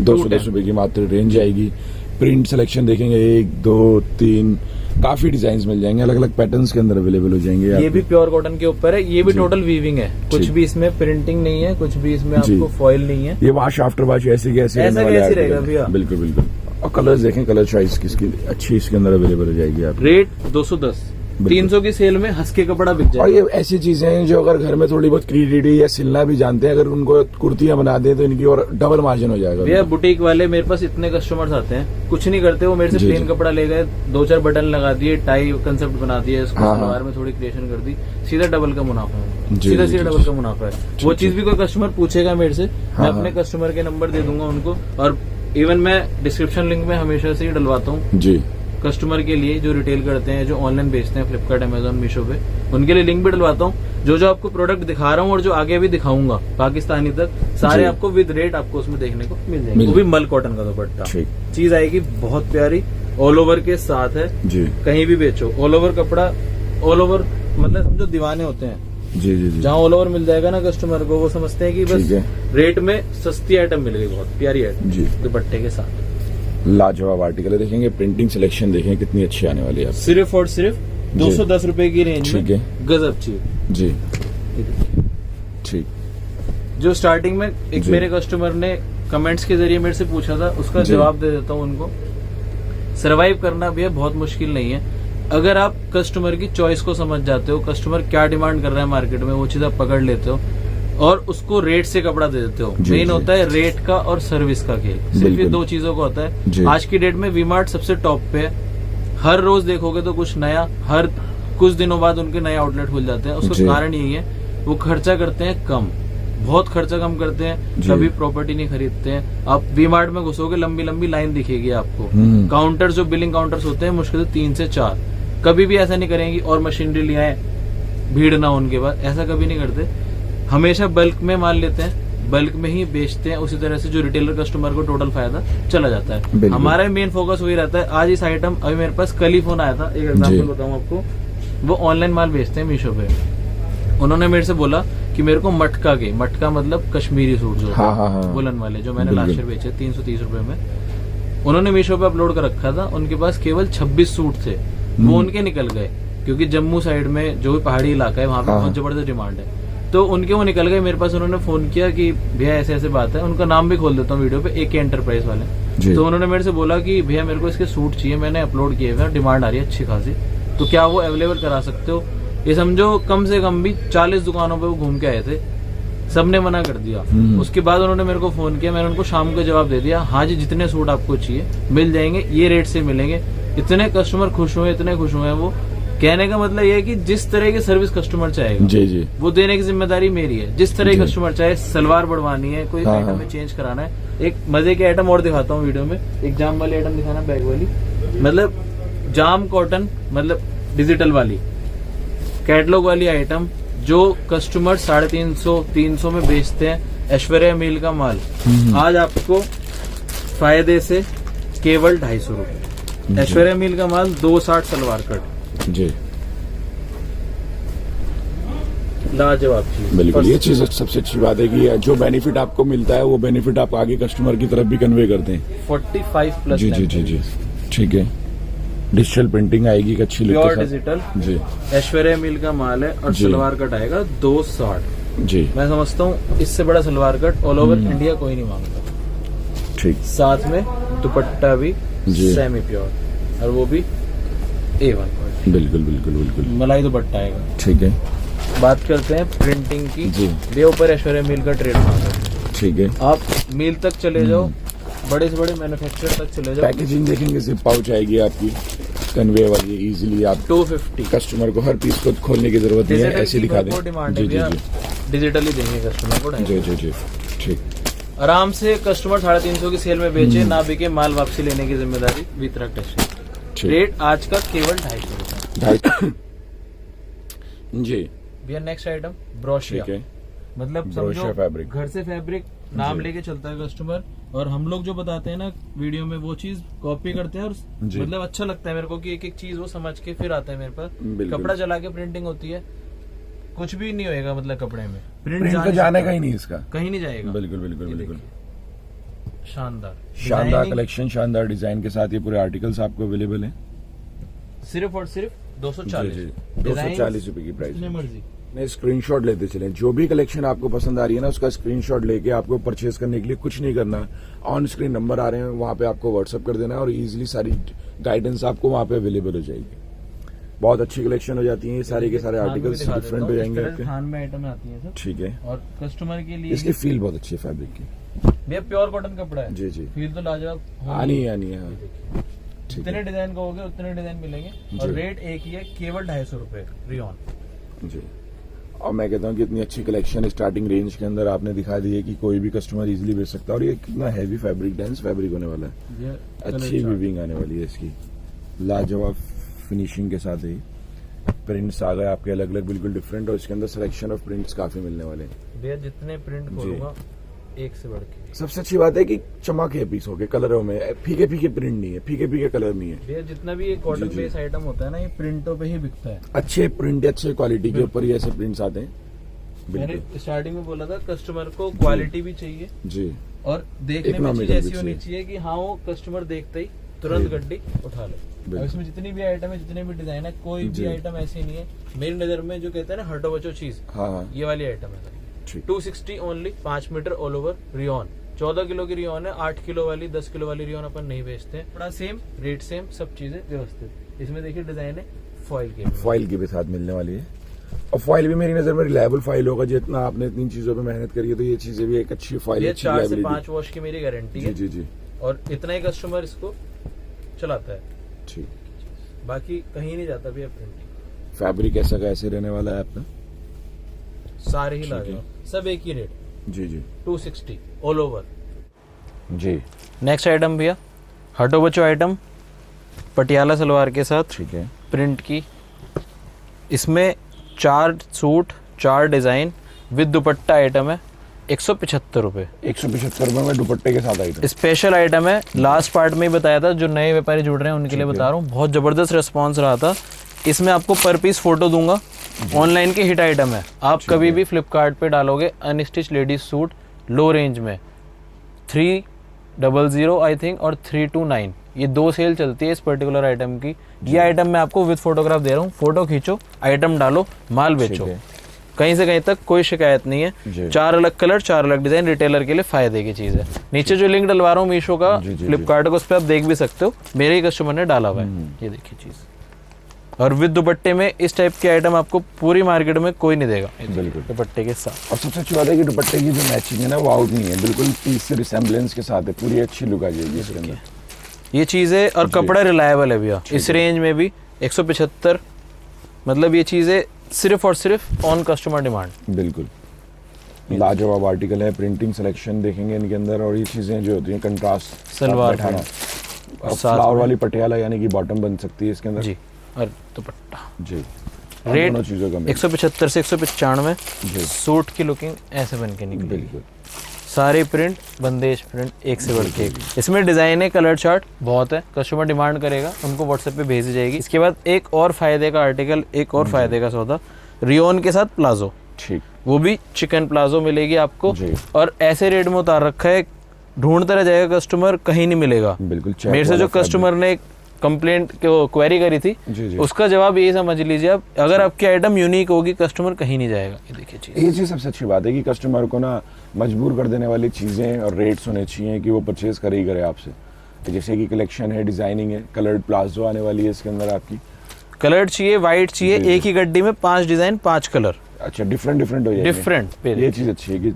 210 रुपए की मात्र रेंज आएगी। प्रिंट सिलेक्शन देखेंगे 1 2 3 काफी डिजाइन मिल जाएंगे, अलग अलग पैटर्न्स के अंदर अवेलेबल हो जाएंगे। ये आपको। भी प्योर कॉटन के ऊपर है। ये भी जी। टोटल वीविंग है, कुछ जी। भी इसमें प्रिंटिंग नहीं है, कुछ भी इसमें जी। आपको फॉइल नहीं है। ये वॉश आफ्टर वॉश ऐसे कैसे ऐसा कैसे रहेगा भैया? बिल्कुल बिल्कुल। और कलर्स देखें, कलर चॉइस किसकी अच्छी इसके अंदर अवेलेबल हो जाएगी आप। रेट 210, 300 की सेल में हंस के कपड़ा बिक और जाएगा। ये ऐसी चीजें हैं जो अगर घर में थोड़ी बहुत क्रिएटिविटी या सिलना भी जानते हैं, अगर उनको कुर्तियां बना दें तो इनकी और डबल मार्जिन हो जाएगा। भैया बुटीक वाले मेरे पास इतने कस्टमर्स आते हैं, कुछ नहीं करते, वो मेरे से जी, प्लेन जी। कपड़ा ले गए, 2-4 बटन लगा दिए, टाई कंसेप्ट बना दिया, इसको हाँ, सलवार हाँ। में थोड़ी क्रिएशन कर दी, सीधा डबल का मुनाफा है। जी, सीधा जी, सीधा जी, डबल जी। का मुनाफा है। वो चीज भी कोई कस्टमर पूछेगा मेरे से, मैं हाँ, अपने हाँ। कस्टमर के नंबर दे दूंगा उनको। और इवन मैं डिस्क्रिप्शन लिंक में हमेशा से ही डलवाता हूँ जी कस्टमर के लिए, जो रिटेल करते हैं, जो ऑनलाइन बेचते हैं, फ्लिपकार्ट, अमेजोन, मीशो पे, उनके लिए लिंक भी डलवाता हूँ। जो जो आपको प्रोडक्ट दिखा रहा हूँ और जो आगे भी दिखाऊंगा पाकिस्तानी तक, सारे जी। आपको विद रेट आपको उसमें देखने को मिल जाएंगे। मिल वो भी मल कॉटन का दुपट्टा, ठीक। चीज आएगी बहुत प्यारी, ऑल ओवर के साथ है। जी कहीं भी बेचो ऑल ओवर कपड़ा, ऑल ओवर मतलब समझो दीवाने होते हैं। जी जी जी। जहाँ ऑल ओवर मिल जाएगा ना कस्टमर को, वो समझते हैं कि बस ठीक है। रेट में सस्ती आइटम मिल गई, बहुत प्यारी आइटम जी। दुपट्टे के साथ। लाजवाब आर्टिकल है, देखेंगे प्रिंटिंग सिलेक्शन देखें कितनी अच्छी आने वाली है आपको। सिर्फ और सिर्फ 210 रुपए की रेंज में ठीक है। गजब चीज। जी ठीक। जो स्टार्टिंग में एक जी। मेरे कस्टमर ने कमेंट्स के जरिए मेरे से पूछा था, उसका जी। जवाब दे देता हूँ उनको। सरवाइव करना भी है बहुत मुश्किल नहीं है, अगर आप कस्टमर की चॉइस को समझ जाते हो, कस्टमर क्या डिमांड कर रहा है मार्केट में, वो चीज आप पकड़ लेते हो और उसको रेट से कपड़ा दे देते हो। जी, मेन जी। होता है रेट का और सर्विस का खेल, सिर्फ ये बिल्कुल। 2 चीजों का होता जी। है। आज की डेट में वी-मार्ट सबसे टॉप पे है, हर रोज देखोगे तो कुछ नया, हर कुछ दिनों बाद उनके नए आउटलेट खुल जाते हैं। उसका जी। कारण यही है, वो खर्चा करते हैं कम, बहुत खर्चा कम करते हैं, जी। कभी प्रॉपर्टी नहीं खरीदते हैं। आप वी-मार्ट में घुसोगे, लंबी लंबी लाइन दिखेगी आपको। हम्म। काउंटर जो बिलिंग काउंटर्स होते हैं मुश्किल से 3 से 4, कभी भी ऐसा नहीं करेंगे और मशीनरी ले आए, भीड़ ना हो उनके पास, ऐसा कभी नहीं करते। हमेशा बल्क में माल लेते हैं, बल्क में ही बेचते हैं। उसी तरह से जो रिटेलर कस्टमर को टोटल फायदा चला जाता है। बिल्कुल। हमारा मेन फोकस वही रहता है। आज इस आइटम, अभी मेरे पास कल ही फोन आया था, एक एग्जाम्पल बताऊं आपको। वो ऑनलाइन माल बेचते हैं मीशो पे, उन्होंने मेरे से बोला कि मेरे को मटका मतलब कश्मीरी सूट जो हाँ, हाँ, हाँ। वुलन वाले, जो मैंने बिल्कुल। लास्ट ईयर बेचे 330 रुपए में, उन्होंने मीशो पे अपलोड कर रखा था। उनके पास केवल 26 सूट थे, वो उनके निकल गए, क्योंकि जम्मू साइड में जो भी पहाड़ी इलाका है वहां पे हाँ। बहुत जबरदस्त डिमांड है, तो उनके वो निकल गए। मेरे पास उन्होंने फोन किया कि भैया ऐसे ऐसे बात है, उनका नाम भी खोल देता हूँ वीडियो पे, AK एंटरप्राइज वाले। जी। तो उन्होंने मेरे से बोला कि भैया मेरे को इसके सूट चाहिए, मैंने अपलोड किए हुए, डिमांड आ रही है अच्छी खासी, तो क्या वो अवेलेबल करा सकते हो? ये समझो कम से कम भी 40 दुकानों पे वो घूम के आए थे, सबने मना कर दिया। उसके बाद उन्होंने मेरे को फोन किया, मैंने उनको शाम को जवाब दे दिया, हाँ जी जितने सूट आपको चाहिए मिल जाएंगे, ये रेट से मिलेंगे। इतने कस्टमर खुश हुए, इतने खुश हुए हैं वो। कहने का मतलब ये है कि जिस तरह की सर्विस कस्टमर चाहेगा, जी जी। वो देने की जिम्मेदारी मेरी है। जिस तरह जी। की कस्टमर चाहे, सलवार बढ़वानी है, कोई हाँ, आइटम हाँ। में चेंज कराना है, एक मजे के आइटम और दिखाता हूँ वीडियो में। एक जाम वाली आइटम दिखाना, बैग वाली, मतलब जाम कॉटन, मतलब डिजिटल वाली कैटलॉग वाली आइटम, जो कस्टमर 350-300 में बेचते हैं, ऐश्वर्या मिल का माल, आज आपको फायदे से केवल 250 रुपए। ऐश्वर्या मिल का माल 260 सलवार कट, जी लाजवाब चीज। बिल्कुल। ये चीज सबसे अच्छी बात है कि जो बेनिफिट आपको मिलता है वो बेनिफिट आप आगे कस्टमर की तरफ भी कन्वे करते हैं। 45+ जी जी जी जी ठीक है। डिजिटल प्रिंटिंग आएगी एक अच्छी लुक प्योर के साथ। डिजिटल जी ऐश्वर्या मिल का माल है, और जी। सलवार कट आएगा 260। जी मैं समझता हूँ इससे बड़ा salwar cut all over India कोई नहीं मांगता। ठीक। साथ में दुपट्टा भी जी। सेमी प्योर, और वो भी A1 क्वालिटी, बिल्कुल बिल्कुल बिल्कुल। मलाई दुपट्टा आएगा। ठीक है बात करते हैं प्रिंटिंग की। जी। ये ऊपर ऐश्वर्या मिल का ट्रेडमार्क है। ठीक है। आप मिल तक चले जाओ, बड़े से बड़े मैन्युफैक्चरर तक चले जाओ। पैकेजिंग देखेंगे, जिप पाउच आएगी आपकी कन्वे वाली, इजीली आप 250 कस्टमर को हर पीस को खोलने की जरूरत नहीं है, ऐसे दिखा दें। डिमांड जी है जी भैया, जी डिजिटली देंगे कस्टमर को। जी जी जी। ठीक। आराम से कस्टमर 350 की सेल में बेचे, ना बिके, माल वापसी लेने की जिम्मेदारी वितरक टेक्सटाइल। ठीक। रेट आज का केवल 250 रुपए। जी। भैया नेक्स्ट आइटम ब्रोशिया। ठीक है। मतलब ब्रोशिया समझो फैब्रिक। घर से फैब्रिक नाम जी। लेके चलता है कस्टमर, और हम लोग जो बताते हैं ना वीडियो में वो चीज कॉपी करते हैं, और जी। मतलब अच्छा लगता है मेरे को कि एक एक चीज वो समझ के फिर आता है मेरे पास। बिल्कुल। कपड़ा चला के प्रिंटिंग होती है, कुछ भी नहीं होएगा मतलब कपड़े में। प्रिंट तो जाने का ही नहीं इसका। कहीं नहीं जाएगा। बिल्कुल बिल्कुल ये बिल्कुल। देखिए, शानदार शानदार Designing कलेक्शन, शानदार डिजाइन के साथ ये पूरे आर्टिकल्स आपको अवेलेबल हैं। सिर्फ और सिर्फ 240। जी जी। 240 रुपए की प्राइस। जितने मर्जी। नहीं, स्क्रीनशॉट लेते चलें। जो भी कलेक्शन आपको पसंद आ रही है ना, उसका स्क्रीनशॉट लेके आपको परचेज करने के लिए कुछ नहीं करना। ऑन स्क्रीन नंबर आ रहे हैं, वहां पे आपको व्हाट्सअप कर देना है और इजीली सारी गाइडेंस आपको वहां पे अवेलेबल हो जाएगी। बहुत अच्छी कलेक्शन हो जाती है, ये सारे के सारे आर्टिकल्स डिफरेंट हो जाएंगे आपके। थान में आइटम आती है सब। ठीक है। और कस्टमर के लिए इसकी फील बहुत अच्छी है फैब्रिक की। भैया प्योर कॉटन कपड़ा है। जी जी। फील तो लाजवाब आनी है हाँ। ठीक जितने है डिजाइन कहोगे उतने डिजाइन मिलेंगे, और जी। रेट एक ही है, केवल 250 रुपए रियॉन। जी। और मैं कहता हूँ कि इतनी अच्छी कलेक्शन स्टार्टिंग रेंज के अंदर आपने दिखा दी है कि कोई भी कस्टमर इजीली बेच सकता है। और ये कितना हैवी फैब्रिक, डेंस फैब्रिक होने वाला है, ये अच्छी वीविंग आने वाली है इसकी, लाजवाब फिनिशिंग के साथ ही। प्रिंट्स आ गए आपके अलग अलग, बिल्कुल डिफरेंट, और इसके अंदर सिलेक्शन ऑफ प्रिंट्स काफी मिलने वाले हैं। भैया जितने प्रिंट खोलूंगा एक से बढ़ के। सबसे अच्छी बात है कि चमक है पीसों के, कलरों में फीके फीके प्रिंट नहीं है, फीके फीके कलर नहीं है। भैया जितना भी ये कॉटन जी, जी। बेस आइटम होता है ना, ये प्रिंटों पे ही बिकता है। अच्छे प्रिंट, अच्छे क्वालिटी के ऊपर ही ऐसे प्रिंट्स आते हैं। मैंने बिल्कुल स्टार्टिंग में बोला था कस्टमर को क्वालिटी भी चाहिए जी। और देखने में Economical चीज ऐसी भी होनी चाहिए। चाहिए कि हाँ वो कस्टमर देखते ही तुरंत गड्डी उठा ले। बिल्कुल। अब इसमें जितनी भी आइटम है, जितने भी डिजाइन है, कोई जी। भी आइटम ऐसी नहीं है मेरी नजर में जो कहते हैं ना हटो बचो चीज, हाँ हाँ ये वाली आइटम है। ठीक। 260 only, 5 metre all over rayon. 14 kilo की रियॉन है, 8 किलो वाली 10 किलो वाली रियॉन अपन नहीं बेचते हैं। बड़ा सेम रेट, सेम सब चीजें व्यवस्थित। इसमें देखिए डिजाइन है फॉइल के, फॉइल के भी साथ मिलने वाली है। और फॉइल भी मेरी नजर में रिलायबल फॉइल होगा। जितना आपने इतनी चीजों पे मेहनत करी है, तो ये चीजें भी एक अच्छी फॉइल, ये अच्छी 4 से reliability। 5 वॉश की मेरी गारंटी जी है, जी जी। और इतना ही कस्टमर इसको चलाता है, ठीक। बाकी कहीं नहीं जाता भैया प्रिंटिंग। फैब्रिक ऐसा का ऐसे रहने वाला है आपका। सारे ही ठीक लागे है। सब एक ही रेट, जी जी 260 ऑल ओवर। जी। नेक्स्ट आइटम भैया हटो बचो आइटम, पटियाला सलवार के साथ ठीक है। प्रिंट की। इसमें 4 suit 4 design with dupatta item है, 175 रुपए। 175 रुपए में दुपट्टे के साथ आइटम। स्पेशल आइटम है, लास्ट पार्ट में ही बताया था, जो नए व्यापारी जुड़ रहे हैं उनके लिए ठीक है। बता रहा हूँ, बहुत जबरदस्त रिस्पांस रहा था। इसमें आपको पर पीस फोटो दूंगा, ऑनलाइन की हिट आइटम है। आप कभी है। भी फ्लिपकार्ट पे डालोगे अनस्टिच लेडीज सूट लो रेंज में 300 आई थिंक और 329, ये 2 सेल चलती है इस पर्टिकुलर आइटम की। ये आइटम मैं आपको विद फोटोग्राफ दे रहा हूँ, फोटो खींचो, आइटम डालो, माल बेचो, ठीक है। कहीं से कहीं तक कोई शिकायत नहीं जी। है। 4 अलग कलर 4 अलग डिजाइन, रिटेलर के लिए फायदे की चीज है। नीचे जो लिंक डलवा रहा हूँ मीशो का, जी, जी, फ्लिपकार्ट का, उस पर आप देख भी सकते हो, मेरे ही कस्टमर ने डाला हुआ है। ये देखिए चीज, और विद दुपट्टे में इस टाइप के आइटम आपको पूरी मार्केट में कोई नहीं देगा। ये देखिए, बिल्कुल। दुपट्टे के साथ। और सबसे अच्छी बात है कि दुपट्टे की जो मैचिंग है ना, वो आउट नहीं है, बिल्कुल पीस से रिसेम्बलेंस के साथ है, पूरी अच्छी लुक आ जाएगी इसके अंदर। ये चीज है, और जी। कपड़ा रिलायबल है भैया इस रेंज में भी। 175, मतलब ये चीजें सिर्फ और सिर्फ ऑन कस्टमर डिमांड। बिल्कुल लाजवाब आर्टिकल है। प्रिंटिंग सिलेक्शन देखेंगे इनके अंदर, और ये चीजें जो होती हैं कंट्रास्ट सलवार बैठाना, और और साथ फ्लावर में- वाली पटियाला यानी कि बॉटम बन सकती है इसके अंदर। जी, और दुपट्टा। जी। और रेट दोनों चीजों का मिल। 175 से 195। जी। सूट की लुकिंग ऐसे बन के निकली। बिल्कुल सारे प्रिंट बंदेज प्रिंट, एक से बढ़ के एक। इसमें डिजाइन है, कलर चार्ट बहुत है, कस्टमर डिमांड करेगा, उनको व्हाट्सएप पे भेजी जाएगी। इसके बाद एक और फायदे का आर्टिकल, एक और फायदे का सौदा, रियोन के साथ प्लाजो, ठीक। वो भी चिकन प्लाजो मिलेगी आपको, जी। और ऐसे रेट में उतार रखा है, ढूंढता रह जाएगा कस्टमर, कहीं नहीं मिलेगा। बिल्कुल मेरे से जो कस्टमर ने कंप्लेंट क्वेरी करी थी, जी जी, उसका जवाब यही समझ लीजिए आप, अगर आपकी आइटम यूनिक होगी कस्टमर कहीं नहीं जाएगा। ये देखिए चीज, ये चीज सबसे अच्छी बात है कि कस्टमर को ना मजबूर कर देने वाली चीजें और रेट्स होने चाहिए कि वो परचेज करे ही करे आपसे। तो जैसे कि कलेक्शन है, डिजाइनिंग है, कलर्ड प्लाजो आने वाली है इसके अंदर आपकी। कलर चाहिए, वाइट चाहिए, जी, एक ही गड्डी में 5 डिजाइन 5 कलर, अच्छा डिफरेंट हो जाएंगे। डिफरेंट। ये चीज अच्छी है कि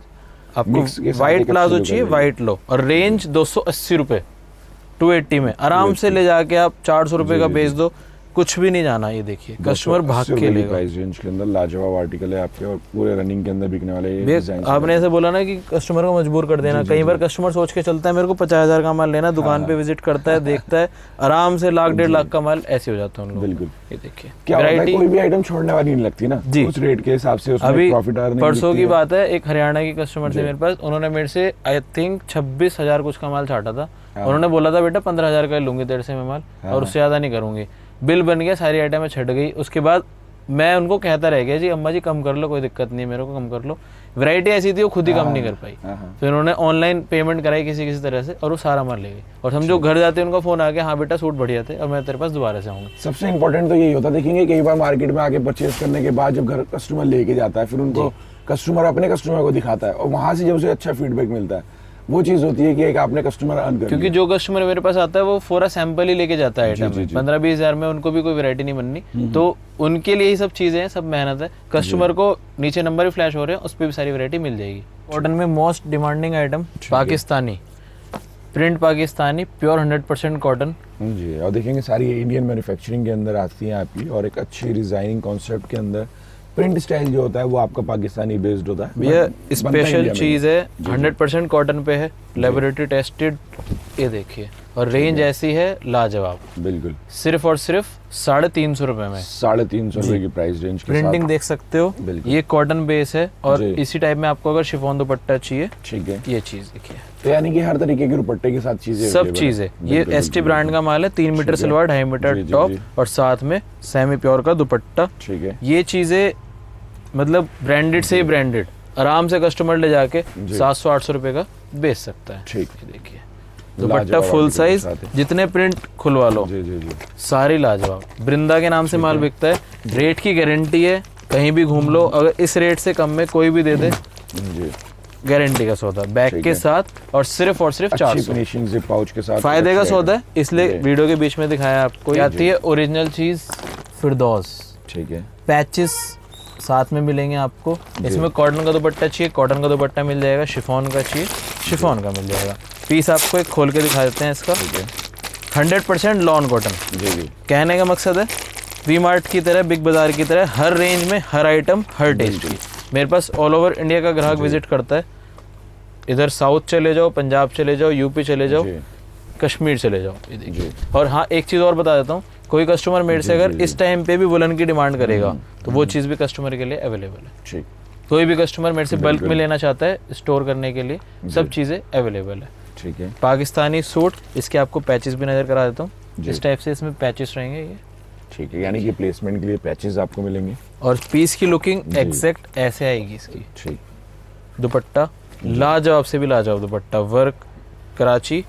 आपको mix के साथ वाइट एक प्लाजो अच्छी चाहिए, look आ वाइट लो, और रेंज 280 रुपए 280 में आराम से ले जाके आप 400 रुपए का बेच दो, कुछ भी नहीं जाना। ये देखिए कस्टमर भाग के लेगा। प्राइस रेंज के अंदर लाजवाब आर्टिकल है आपके, और पूरे रनिंग के अंदर बिकने वाले ये डिजाइन। आपने ऐसे बोला ना कि कस्टमर को मजबूर कर देना, कई बार कस्टमर सोच के चलता है मेरे को 50,000 का माल लेना, दुकान पे विजिट करता है, देखता है, आराम से लाख 1.5 लाख का माल ऐसे हो जाता है उन लोगों को। बिल्कुल। ये देखिए क्या होता है, कोई भी आइटम छोड़ने वाली नहीं लगती ना जी। उस रेट के हिसाब से उसमें अभी प्रॉफिट अर्निंग परसों की बात है, एक हरियाणा की कस्टमर थे मेरे पास, उन्होंने मेरे से आई थिंक 26,000 कुछ का माल छाटा था। उन्होंने बोला था बेटा 15,000 का लूंगी तेरे से मैं माल, और उससे ज्यादा नहीं करूंगी। बिल बन गया, सारी आइटमें छट गई। उसके बाद मैं उनको कहता रह गया जी अम्मा जी कम कर लो, कोई दिक्कत नहीं, मेरे को कम कर लो। वैरायटी ऐसी थी वो खुद ही कम नहीं कर पाई। फिर उन्होंने ऑनलाइन पेमेंट कराई किसी तरह से, और वो सारा माल ले गए। और समझो घर जाते उनका फोन आ गया, हाँ बेटा सूट बढ़िया थे और मैं तेरे पास दोबारा से आऊंगा। सबसे इंपॉर्टेंट तो यही होता है, देखेंगे कई बार मार्केट में आके परचेज करने के बाद जब घर कस्टमर लेके जाता है, फिर उनको कस्टमर अपने कस्टमर को दिखाता है, और वहां से जब उसे अच्छा फीडबैक मिलता है, वो चीज होती है कि एक आपने कस्टमर अर्न कर। क्योंकि जो कस्टमर मेरे पास आता है वो पूरा सैंपल ही लेके जाता है आइटम में, 15-20 हजार में उनको भी कोई वैरायटी नहीं बननी, तो उनके लिए ही सब चीजें हैं, सब मेहनत है। कस्टमर को नीचे नंबर भी फ्लैश हो रहे हैं, उस पर भी सारी वैरायटी मिल जाएगी। कॉटन में most demanding item Pakistani print, Pakistani pure 100% cotton जी। और देखेंगे सारी इंडियन मैन्युफैक्चरिंग के अंदर आती है आपकी, और एक अच्छी डिजाइनिंग कॉन्सेप्ट के अंदर प्रिंट स्टाइल जो होता है वो आपका पाकिस्तानी बेस्ड होता है। ये स्पेशल चीज है, 100% कॉटन पे है, लेबोरेटरी टेस्टेड। ये देखिए, और रेंज ऐसी है लाजवाब, बिल्कुल सिर्फ और सिर्फ 350 रुपए में, 350 रुपए की प्राइस रेंज के प्रिंटिंग साथ। देख सकते हो। बिल्कुल। ये कॉटन बेस है, और जी। इसी टाइप में आपको अगर शिफॉन दुपट्टा चाहिए, ठीक है, ये चीज देखिए, तो यानी कि हर तरीके के दुपट्टे के साथ चीजें सब available चीज है। ये एसटी ब्रांड का माल है, 3 मीटर सलवार, 2.5 मीटर जी, जी, टॉप, जी। और साथ में सेमी प्योर का दुपट्टा। ठीक है, ये चीजें मतलब ब्रांडेड से ही ब्रांडेड, आराम से कस्टमर ले जाके 700-800 रुपए का बेच सकता है। ठीक। ये देखिए दुपट्टा फुल साइज, जितने प्रिंट खुलवा लो जी जी जी, सारी लाजवाब। वृंदा के नाम से माल बिकता है, रेट की गारंटी है, कहीं भी घूम लो, अगर इस रेट से कम में कोई भी दे दे, जी गारंटी का सौदा, बैग के साथ, और सिर्फ 400। फिनिशिंग जिप पाउच के साथ फायदे का सौदा है, इसलिए वीडियो के बीच में दिखाया आपको। आती है ओरिजिनल चीज फिरदौस, ठीक है, पैचेस साथ में मिलेंगे आपको। इसमें कॉटन का दुपट्टा चाहिए, कॉटन का दुपट्टा मिल जाएगा, शिफॉन का चाहिए, शिफॉन का मिल जाएगा। पीस आपको एक खोल के दिखा देते हैं इसका। 100% लॉन कॉटन। जी जी, कहने का मकसद है वी मार्ट की तरह, बिग बाजार की तरह, हर रेंज में हर आइटम हर टेस्ट की। मेरे पास ऑल ओवर इंडिया का ग्राहक विजिट करता है, इधर साउथ चले जाओ, पंजाब चले जाओ, यूपी चले जाओ, कश्मीर चले जाओ। ये देखिए, और हाँ एक चीज़ और बता देता हूँ, कोई कस्टमर मेरे से अगर इस टाइम पे भी वुलन की डिमांड करेगा तो वो चीज़ भी कस्टमर के लिए अवेलेबल है। ठीक, कोई भी कस्टमर मेरे से बल्क में लेना चाहता है स्टोर करने के लिए, सब चीज़ें अवेलेबल है। ठीक है, पाकिस्तानी सूट, इसके आपको पैचेस भी नज़र करा देता हूँ, इस टाइप से इसमें पैचेस रहेंगे ये। ठीक है, यानी कि प्लेसमेंट के लिए पैचेस आपको मिलेंगे, और पीस की लुकिंग एग्जैक्ट ऐसे आएगी इसकी। ठीक, दुपट्टा लाजवाब से भी लाजवाब दुपट्टा, वर्क कराची,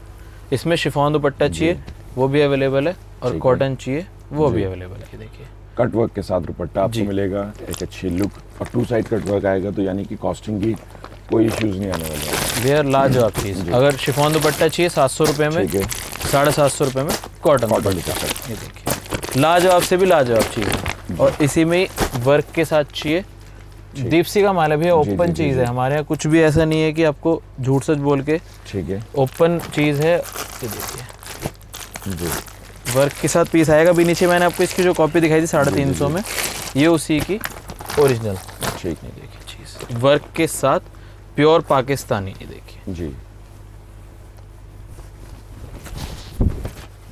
इसमें शिफॉन दुपट्टा चाहिए वो भी अवेलेबल है, और कॉटन चाहिए वो भी अवेलेबल है। देखिए कट वर्क के साथ दुपट्टा आपको मिलेगा, एक अच्छी लुक, और 2 साइड कट वर्क आएगा, तो यानी कि कॉस्टिंग की कोई इश्यूज नहीं आने वाला। वेयर लाजवाब चीज। अगर शिफॉन दुपट्टा चाहिए 700 रुपए में, 750 रुपए में कॉटन दुपट्टा। ये देखिए लाजवाब से भी लाजवाब चीज, और इसी में वर्क के साथ चाहिए। दीपसी का माल है भैया, ओपन चीज है हमारे यहाँ, कुछ भी ऐसा नहीं है कि आपको झूठ सच बोल के। ठीक है, ओपन चीज है। ये देखिए जी, वर्क के साथ पीस आएगा भी। नीचे मैंने आपको इसकी जो कॉपी दिखाई थी 350 में, ये उसी की ओरिजिनल। ठीक, ये देखिए चीज वर्क के साथ प्योर पाकिस्तानी। ये देखिए जी,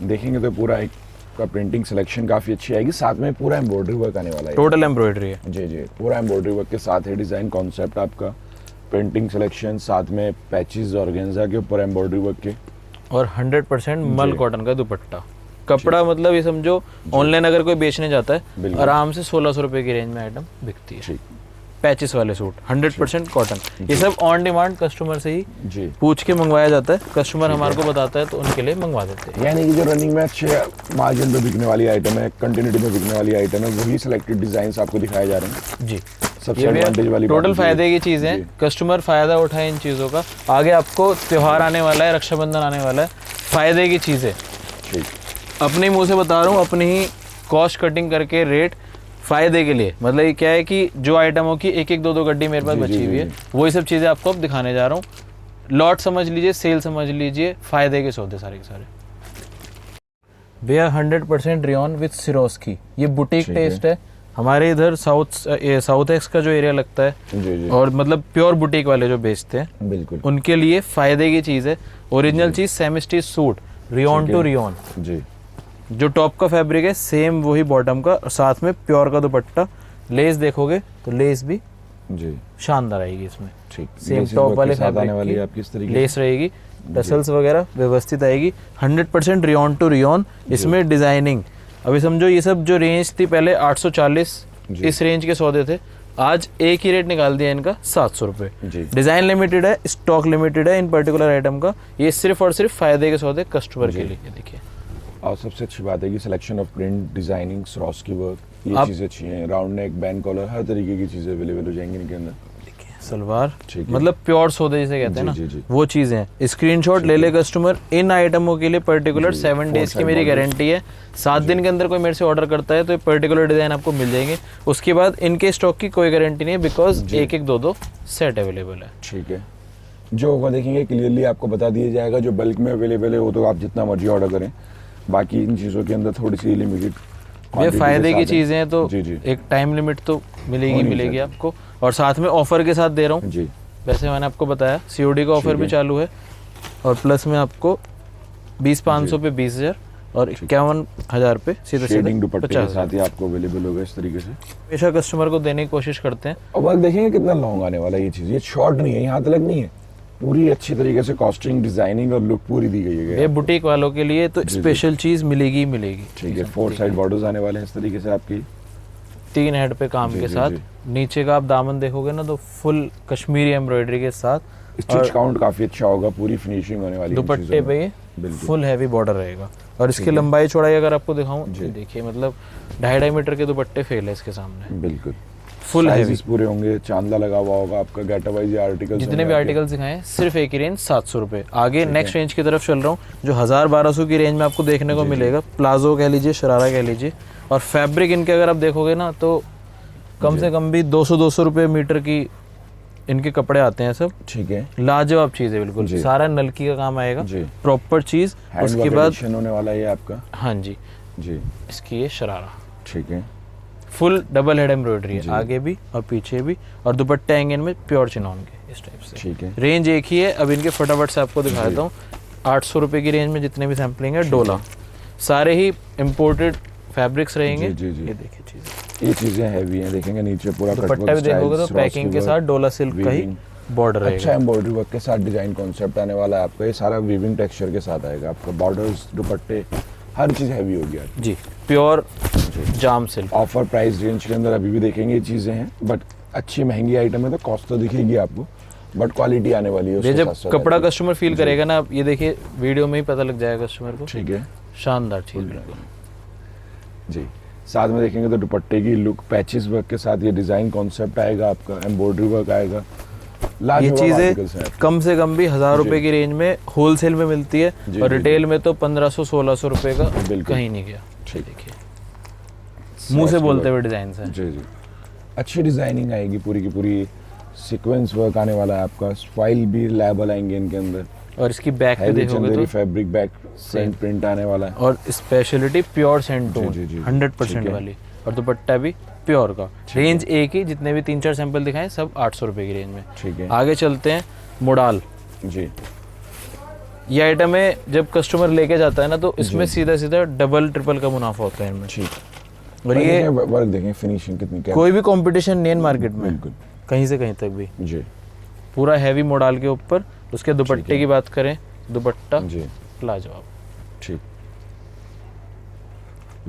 देखेंगे तो पूरा एक का प्रिंटिंग सिलेक्शन काफी अच्छी आएगी, साथ में पूरा एम्ब्रॉयडरी वर्क आने वाला है, टोटल एम्ब्रॉयडरी है। जी जी, पूरा एम्ब्रॉयडरी वर्क के साथ है डिजाइन कॉन्सेप्ट आपका, प्रिंटिंग सिलेक्शन, साथ में पैचेस ऑर्गेन्जा के ऊपर एम्ब्रॉयडरी वर्क के, और 100% मल कॉटन का दुपट्टा। कपड़ा मतलब ये समझो, ऑनलाइन अगर कोई बेचने जाता है आराम से 1600 रुपए की रेंज में आइटम बिकती है। पैचेस वाले सूट 100% कॉटन, ये सब ऑन डिमांड कस्टमर से ही जी पूछ के मंगवाया जाता है। कस्टमर हमारे को बताता है तो उनके लिए मंगवा देते हैं। यानी कि जो रनिंग में अच्छे मार्जिन पे बिकने वाली आइटम है, कंटिन्यूटी में बिकने वाली आइटम है, वही सिलेक्टेड डिजाइन आपको दिखाए जा रहे हैं। जी, सबसे एडवांटेज वाली टोटल फायदे की चीज़ है, कस्टमर फायदा उठाए इन चीज़ों का। आगे आपको त्योहार आने वाला है, रक्षाबंधन आने वाला है, फायदे की चीज़ है, ठीक, अपने मुंह से बता रहा हूँ, अपनी ही कॉस्ट कटिंग करके रेट फायदे के लिए। मतलब ये क्या है कि जो आइटमों की एक एक दो दो गड्डी मेरे पास जी, बची जी, हुई है, जी। वही सब चीज़ें आपको अब दिखाने जा रहा हूँ। लॉट समझ लीजिए, सेल समझ लीजिए, फायदे के सौदे सारे के सारे। भैया 100% रेयॉन विद सिरोस्की, ये बुटीक ठीक है। टेस्ट है। हमारे इधर साउथ एक्स का जो एरिया लगता है, जी जी, और मतलब प्योर बुटीक वाले जो बेचते हैं, बिल्कुल उनके लिए फायदे की चीज़ है। ओरिजिनल चीज़ सेमी स्टिच सूट, रियॉन ठीक टू है। रियॉन। जी, जो टॉप का फैब्रिक है सेम वही बॉटम का, और साथ में प्योर का दुपट्टा। लेस देखोगे तो लेस भी जी, शानदार आएगी इसमें, ठीक। सेम लेसिस टॉप वर्क वाले के साथ आने वाली है फैब्रिक आपकी इस तरीके की लेस रहेगी, टसल्स वगैरह व्यवस्थित आएगी। 100% रियॉन टू रियॉन। इसमें डिजाइनिंग, अभी समझो ये सब जो रेंज थी पहले 840, जी। इस रेंज के सौदे थे, आज एक ही रेट निकाल दिया इनका 700 रुपये। जी, डिजाइन लिमिटेड है, स्टॉक लिमिटेड है इन पर्टिकुलर आइटम का। ये सिर्फ और सिर्फ फायदे के सौदे कस्टमर जी। के लिए। ये देखिए, और सबसे अच्छी बात है कि selection of print, designing, Swarovski work, ये आप- चीज़ें अच्छी हैं। राउंड नेक, बैंड कॉलर, हर तरीके की चीज़ें अवेलेबल हो जाएंगी इनके अंदर। सलवार ठीक है। मतलब प्योर सौदे जिसे कहते हैं जी, ना, जी, जी। वो चीज़ें हैं। स्क्रीनशॉट ले ले कस्टमर। इन आइटमों के लिए पर्टिकुलर जी, 7 डेज की 4 मेरी models। गारंटी है। 7 दिन के अंदर कोई मेरे से ऑर्डर करता है तो ये पर्टिकुलर डिज़ाइन आपको मिल जाएंगे। उसके बाद इनके स्टॉक की कोई गारंटी नहीं है, बिकॉज जी। एक एक दो दो सेट अवेलेबल है। ठीक है, जो होगा देखेंगे क्लियरली आपको बता दिया जाएगा। जो बल्क में अवेलेबल है वो तो आप जितना मर्जी ऑर्डर करें। बाकी इन चीज़ों के अंदर थोड़ी सी लिमिटेड ये फायदे की चीज़ें हैं तो जी जी, एक टाइम लिमिट तो मिलेगी होनी मिलेगी चाहिए। आपको। और साथ में ऑफर के साथ दे रहा हूँ। जी, वैसे मैंने आपको बताया COD का ऑफर ठीक भी है। चालू है, और प्लस में आपको 20,500 पे 20,000 और 51,000 पे सीधे शेडिंग सीधे दुपट्टे के 50,000। साथ ही आपको अवेलेबल होगा इस तरीके से। हमेशा कस्टमर को देने की कोशिश करते हैं। और वर्क देखेंगे कितना लॉन्ग आने वाला है। ये चीज़, ये शॉर्ट नहीं है, यहाँ तक नहीं है, पूरी अच्छी तरीके से कॉस्टिंग, डिजाइनिंग और लुक पूरी दी गई है। ये बुटीक वालों के लिए तो जी, जी। स्पेशल चीज मिलेगी ही मिलेगी। ठीक है, 4 साइड बॉर्डर्स आने वाले हैं इस तरीके से आपकी। 3 हेड पे काम जी, के जी, साथ। जी। नीचे का आप दामन देखोगे ना तो फुल कश्मीरी एम्ब्रॉयडरी के साथ, स्टिच काउंट काफी अच्छा होगा, पूरी फिनिशिंग होने वाली है इन दुपट्टे चीज़ों पे में। ये बिल्कुल। फुल हैवी बॉर्डर रहेगा। और इसकी ठीक है। लंबाई चौड़ाई अगर आपको दिखाऊं, जी। देखिए मतलब 2.5 मीटर के दुपट्टे फेल है इसके सामने, बिल्कुल, फुल हैवी। साइजेस पूरे होंगे, चांदला लगा हुआ होगा आपका, गेटा वाइज आर्टिकल। जितने भी आर्टिकल्स दिखाए सिर्फ एक ही रेंज 700 रुपये। आगे ठीक नेक्स्ट है। रेंज की तरफ चल रहा हूँ, जो 1000-1200 की रेंज में आपको देखने को जी, जी। मिलेगा। प्लाजो कह लीजिए, शरारा कह लीजिए। और फैब्रिक इनके अगर आप देखोगे ना तो कम जी। से कम भी 200 रुपये मीटर की इनके कपड़े आते हैं सब। ठीक है लाजवाब चीज़ है बिल्कुल, जी। सारा नलकी का काम आएगा, जी, प्रॉपर चीज़। हैंड उसके वर्क बाद एडिशन होने वाला है ये आपका। हाँ जी, जी, इसकी ये शरारा ठीक है, फुल डबल हेड एम्ब्रॉयडरी जी। है, आगे भी और पीछे भी। और दुपट्टे आएंगे इनमें प्योर चिनॉन के इस टाइप से। ठीक है, रेंज एक ही है। अब इनके फटाफट से आपको दिखा जी। देता हूँ। 800 रुपये की रेंज में जितने भी सैम्पलिंग है, डोला, सारे ही इम्पोर्टेड फैब्रिक्स रहेंगे। जी, जी, जी। ये देखिए चीज़, ये चीजें हैवी हैं, देखेंगे नीचे पूरा दुपट्टा भी देखोगे तो पैकिंग के साथ डोला सिल्क का ही weaving, बॉर्डर अच्छा रहेगा। एम्ब्रॉयडरी वर्क के साथ डिजाइन कॉन्सेप्ट आने वाला है आपका। ये सारा वीविंग टेक्सचर के साथ आएगा आपका। बॉर्डर्स, दुपट्टे, हर चीज हैवी होगी आपकी। जी, प्योर जाम सिल्क। ऑफर प्राइस रेंज के अंदर अभी भी देखेंगे ये चीजें हैं, बट अच्छी महंगी आइटम है तो कॉस्ट तो दिखेगी आपको, बट क्वालिटी आने वाली है ये उसके जब साथ साथ कपड़ा आपकी। कस्टमर फील करेगा ना, आप ये देखिए वीडियो में ही पता लग जाएगा कस्टमर को। ठीक है शानदार चीज़ बिल्कुल। जी। साथ में देखेंगे तो दुपट्टे की लुक, पैचेस वर्क के साथ ये डिजाइन कॉन्सेप्ट आएगा आपका, एम्ब्रॉयडरी वर्क आएगा। ये लाजवाब articles हैं चीज़ें आपके। कम से कम भी 1000 जी। रुपए की रेंज में होलसेल में मिलती है, जी, और जी, रिटेल में तो 1500-1600 रुपए का बिल्कुल। कहीं नहीं गया। ठीक। देखिए मुंह से Soft बोलते work। हुए डिजाइन है। जी जी, अच्छी डिजाइनिंग आएगी पूरी की पूरी। सीक्वेंस वर्क आने वाला है आपका, फाइल भी लाइबल आएंगे इनके अंदर। और इसकी बैक पे हैवी देखोगे चंदेरी तो, फैब्रिक बैक फ्रंट प्रिंट आने वाला है। और स्पेशलिटी प्योर सेंटून जी, जी, जी। 100% ठीक है। वाली, और दुपट्टा भी प्योर का। रेंज एक ही, जितने भी 3-4 सैंपल दिखाएं सब 800 रुपए की रेंज में। ठीक है आगे चलते हैं, मोडाल। जी, ये आइटम है, जब कस्टमर लेके जाता है ना तो इसमें जी। सीधा सीधा डबल ट्रिपल का मुनाफा होता है इनमें। ठीक। और ये वर्क देखें, फिनिशिंग कितनी क्या। कोई भी कंपटीशन नहीं है मार्केट में, बिल्कुल कहीं से कहीं तक भी। जी पूरा हैवी मोडाल के ऊपर। उसके ठीक दुपट्टे है। की बात करें, दुपट्टा जी, लाजवाब, ठीक।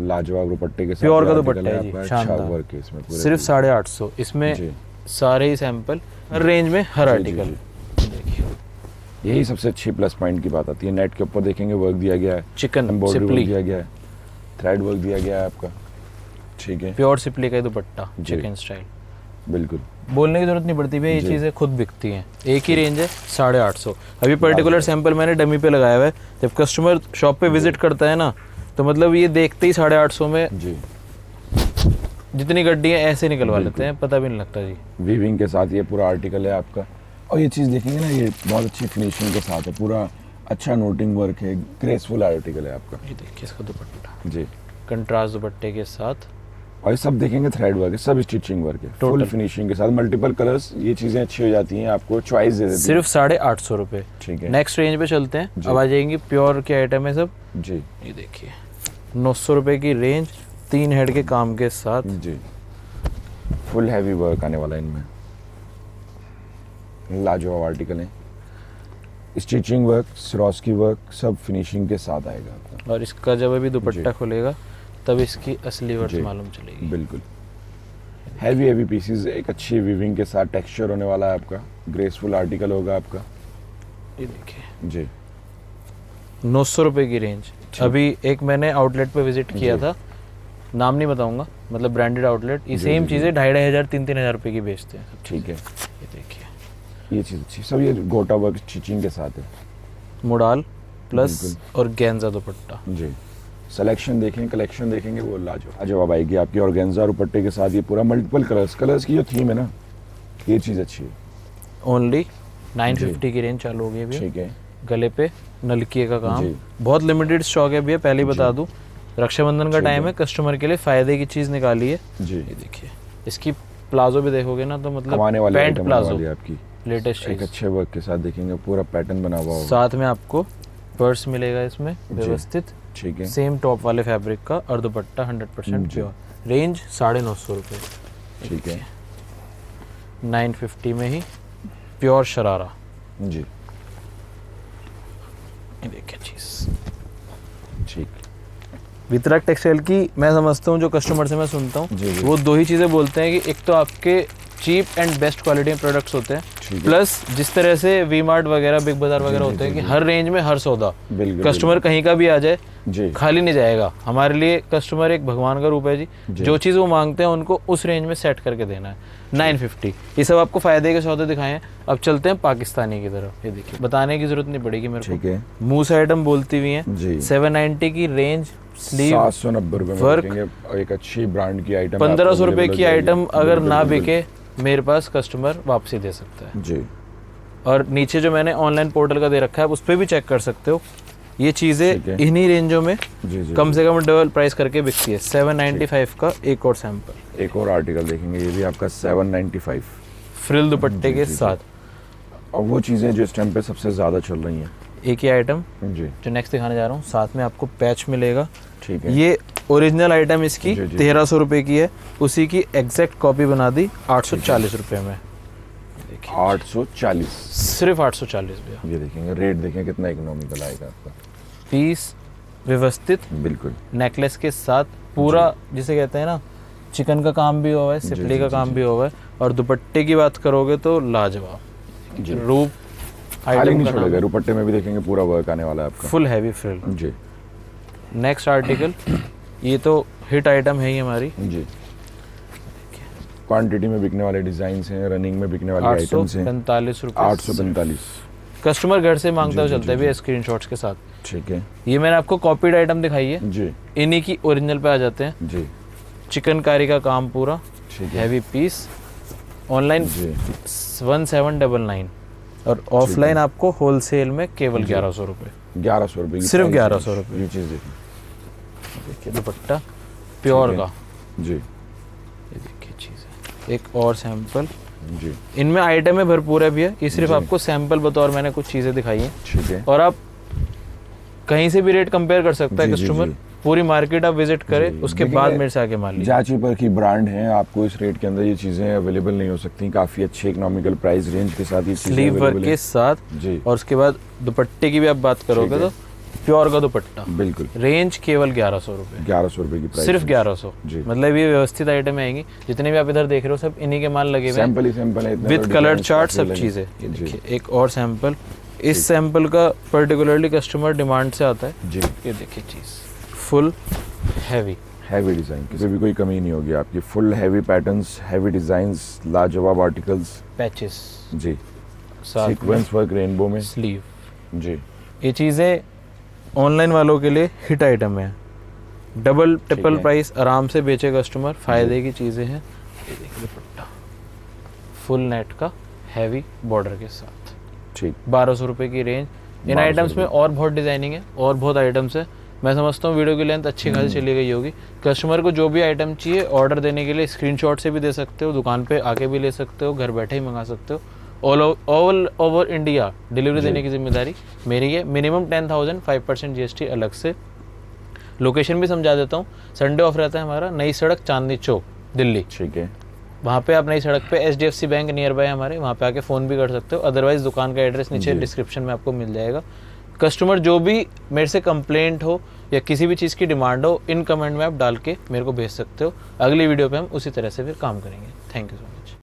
लाजवाब दुपट्टे के साथ प्योर का ये दुपट्टा article है जी, आपका, अच्छा शानदार। वर्क है इसमें पूरे। सिर्फ 850 इसमें जी, सारे ही सैंपल, हर रेंज में हर जी, आर्टिकल। जी, देखिए यही सबसे अच्छी प्लस पॉइंट की बात आती है। नेट के ऊपर देखेंगे वर्क दिया गया है, चिकन एम्ब्रॉयडरी वर्क सिपली, दिया गया है, थ्रेड वर्क दिया गया है आपका। ठीक है, प्योर सिपली का ही दुपट्टा, जी। Chicken style. बिल्कुल। बोलने की जरूरत नहीं पड़ती भैया, ये चीज़ें खुद बिकती हैं। एक ही रेंज है 850। अभी पर्टिकुलर सैंपल मैंने डमी पे लगाया हुआ है। जब कस्टमर शॉप पे विजिट करता है ना, तो मतलब ये देखते ही 850 में जी जितनी गड्डी है ऐसे निकलवा लेते हैं, पता भी नहीं लगता जी। वीविंग के साथ ये पूरा आर्टिकल है आपका। और ये चीज़ देखेंगे ना, ये बहुत अच्छी फिनिशिंग के साथ है, पूरा अच्छा नोटिंग वर्क है, ग्रेसफुल आर्टिकल है आपका। ये देखिए इसका दुपट्टा जी, कंट्रास्ट दुपट्टे के साथ, और ये सब देखेंगे थ्रेड वर्क है, सब स्टिचिंग वर्क है, फुल फिनिशिंग के साथ, मल्टीपल कलर्स, ये चीज़ें अच्छी हो जाती हैं, आपको चॉइस दे देती हैं। सिर्फ 850 रुपये। ठीक है, नेक्स्ट रेंज पे चलते हैं। अब आ जाएंगी प्योर के आइटम है सब। जी ये देखिए 900 रुपये की रेंज, 3 हेड के काम के साथ। जी, फुल हैवी वर्क आने वाला है इनमें, लाजवाब आर्टिकल है, स्टिचिंग वर्क, सिरोस्की वर्क, सब फिनिशिंग के साथ आएगा आपका। और इसका जब अभी दुपट्टा जी। खुलेगा तब इसकी असली वर्थ जी। मालूम चलेगी। बिल्कुल हैवी पीसीज, एक अच्छी वीविंग के साथ टेक्सचर होने वाला है आपका, ग्रेसफुल आर्टिकल होगा आपका। ये देखिए जी 900 रुपये की रेंज। अभी एक मैंने आउटलेट पे विजिट किया जी। था, नाम नहीं बताऊंगा, मतलब ब्रांडेड आउटलेट, ये जी, सेम जी, चीज़ें 2500 3-3000 रुपये की बेचते हैं सब। ठीक है, ये देखिए ये चीज़ अच्छी, सब ये गोटा वर्क स्टिचिंग के साथ है। मोडाल प्लस बिल्कुल। और गेंजा दुपट्टा। जी, सिलेक्शन देखें, कलेक्शन देखेंगे, वो लाजवाब आएगी आपकी ऑर्गेन्जा दुपट्टे के साथ। ये पूरा मल्टीपल कलर्स की जो थीम है ना, ये चीज़ अच्छी है। ओनली 950 की रेंज चालू हो गई है भैया। ठीक है, गले पे नलकिए का काम, जी। बहुत लिमिटेड स्टॉक है भैया, पहले ही बता दूं। रक्षाबंधन का ठीक टाइम है। है, कस्टमर के लिए फायदे की चीज़ निकाली है। जी, ये देखिए इसकी प्लाजो भी देखोगे ना, तो मतलब कमाने वाली पैंट आइटम होने प्लाजो वाली है आपकी, लेटेस्ट एक चीज़। अच्छे वर्क के साथ देखेंगे, पूरा पैटर्न बना हुआ होगा। साथ में आपको पर्स मिलेगा इसमें व्यवस्थित, ठीक है, सेम टॉप वाले फैब्रिक का, और दुपट्टा 100% जी। प्योर। रेंज 950 रुपये, ठीक है, 950 में ही प्योर शरारा। जी ये देखिए चीज़ ठीक, वितरक टेक्सटाइल की मैं समझता हूँ, जो कस्टमर से मैं सुनता हूँ, जी, जी। वो 2 ही चीज़ें बोलते हैं कि एक तो आपके चीप एंड बेस्ट क्वालिटी में प्रोडक्ट्स होते हैं, ठीक है। प्लस जिस तरह से वी मार्ट वगैरह, बिग बाजार जी, वगैरह जी, होते हैं जी, कि जी। हर रेंज में हर सौदा, बिल्कुल कस्टमर कहीं का भी आ जाए जी, खाली नहीं जाएगा। हमारे लिए कस्टमर एक भगवान का रूप है जी, जी। जो चीज़ वो मांगते हैं उनको उस रेंज में सेट करके देना है। 950, ये सब आपको फायदे के सौदे दिखाए हैं। अब चलते हैं पाकिस्तानी की तरफ। ये देखिए बताने की जरूरत नहीं पड़ेगी मेरे ठीक को, है, मूस आइटम बोलती हुई हैं। जी। 790 की रेंज, स्लीव 790 रुपए में वर्क, देखेंगे, और एक अच्छी ब्रांड की आइटम 1500 रुपये की आइटम अगर ना बिके, बिके मेरे पास कस्टमर वापसी दे सकता है। जी और नीचे जो मैंने ऑनलाइन पोर्टल का दे रखा है, उस पर भी चेक कर सकते हो। ये ठीक चीज़ें है। इन्हीं रेंजों में जी जी, कम से कम डबल प्राइस करके बिकती है। 795 का एक और सैंपल, एक और आर्टिकल देखेंगे, ये भी आपका 795, फ्रिल दुपट्टे के जी, जी। साथ। और वो चीज़ें जो इस टाइम पे सबसे ज़्यादा चल रही हैं। एक ही आइटम जी जो नेक्स्ट दिखाने जा रहा हूँ, साथ में आपको पैच मिलेगा। ठीक है, ये ओरिजिनल आइटम इसकी जी, जी। 1300 रुपये की है, उसी की एग्जैक्ट कॉपी बना दी 840 रुपये में। देखिए 840, सिर्फ 840 भैया। ये देखेंगे, रेट देखें कितना इकोनॉमिकल आएगा आपका। पीस व्यवस्थित, बिल्कुल नेकलेस के साथ, पूरा जिसे कहते हैं ना, चिकन का काम भी हुआ है, जी, सिपली जी, का जी, काम जी। भी हुआ है। और दुपट्टे की बात करोगे तो लाजवाब जी, रूप खाली आइटम नहीं का छोड़ेगा, नाम, दुपट्टे में भी देखेंगे पूरा वर्क आने वाला है आपका। Full heavy frill. जी नेक्स्ट आर्टिकल, ये तो हिट आइटम है ही हमारी, जी, क्वांटिटी में बिकने वाले डिजाइन हैं, रनिंग में बिकने वाले आइटम्स हैं। 845 रुपये। 845, कस्टमर घर से मांगता हुआ जी, जी, चलता है जी, भैया स्क्रीनशॉट्स के साथ। ठीक है, ये मैंने आपको कॉपीड आइटम दिखाई है, जी इन्हीं की ओरिजिनल पे आ जाते हैं। जी, चिकनकारी का काम पूरा, ठीक है, हैवी पीस, ऑनलाइन जी 1799 और ऑफलाइन आपको होलसेल में केवल 1100 रुपये। 1100 रुपये की सिर्फ प्राइस 1100 है। रुपये। ये चीज़ देखिए, देखिए दुपट्टा प्योर ठीक है। का, जी ये देखिए चीज़ है। एक और सैंपल, जी, इनमें आइटम है भरपूर है भैया, ये सिर्फ जी। आपको सैंपल बतौर मैंने कुछ चीज़ें दिखाई हैं। ठीक है, और आप कहीं से भी रेट कंपेयर कर सकता है जी, जी, कस्टमर, जी। पूरी मार्केट आप विजिट करें, जी, उसके देखिए, बाद मेरे से आके मान लीजिए। जाची पर की ब्रांड है, आपको इस रेट के अंदर ये चीज़ें अवेलेबल नहीं हो सकती। काफ़ी अच्छे इकोनॉमिकल प्राइस रेंज के साथ ये चीज़ें स्लीव वर्क अवेलेबल के हैं। साथ, जी और उसके बाद दुपट्टे की भी आप बात करोगे ठीक है। तो प्योर का दुपट्टा, बिल्कुल, रेंज केवल 1100 रुपये, 1100 रुपये की प्राइस, सिर्फ 1100। जी। मतलब ये व्यवस्थित आइटम आएंगी, जितने भी आप इधर देख रहे हो सब इन्हीं के माल लगे हुए हैं, सैंपल ही सैंपल है, इतने विद सारे कलर डिजाइन्स चार्ट, काफ़ी सब अलग हैं। चीज़ें। ये जी देखिए एक और सैंपल, इस सैंपल का पर्टिकुलरली कस्टमर डिमांड से आता है। जी, ये देखिए चीज़ फुल हैवी हैवी डिजाइन, किसी भी कोई कमी नहीं होगी आपकी। Full heavy patterns, heavy designs, लाजवाब आर्टिकल्स पैचेस जी, साथ सीक्वेंस वर्क रेनबो में स्लीव, जी। ये चीज़ें ऑनलाइन वालों के लिए हिट आइटम है। डबल ट्रिपल है। प्राइस आराम से बेचे कस्टमर, फायदे की चीज़ें हैं। ये देखिए दुपट्टा फुल नेट का हैवी बॉर्डर के साथ, ठीक, 1200 रुपये की रेंज। इन 1200 आइटम्स में और बहुत डिजाइनिंग है और बहुत आइटम्स है। मैं समझता हूँ वीडियो की लेंथ अच्छी खासी चली गई होगी। कस्टमर को जो भी आइटम चाहिए ऑर्डर देने के लिए स्क्रीनशॉट से भी दे सकते हो, दुकान पे आके भी ले सकते हो, घर बैठे ही मंगा सकते हो। ऑल ओवर इंडिया डिलीवरी देने की जिम्मेदारी मेरी है। मिनिमम 10,000, 5% GST अलग से। लोकेशन भी समझा देता हूँ। संडे ऑफ रहता है हमारा, नई सड़क चांदनी चौक दिल्ली। ठीक है। वहाँ पे आप नई सड़क पे HDFC बैंक नियर बाय हमारे, वहाँ पे आके फ़ोन भी कर सकते हो। अदरवाइज दुकान का एड्रेस नीचे डिस्क्रिप्शन में आपको मिल जाएगा। कस्टमर जो भी मेरे से कंप्लेंट हो या किसी भी चीज़ की डिमांड हो, इन कमेंट में आप डाल के मेरे को भेज सकते हो। अगली वीडियो पे हम उसी तरह से फिर काम करेंगे। Thank you so much.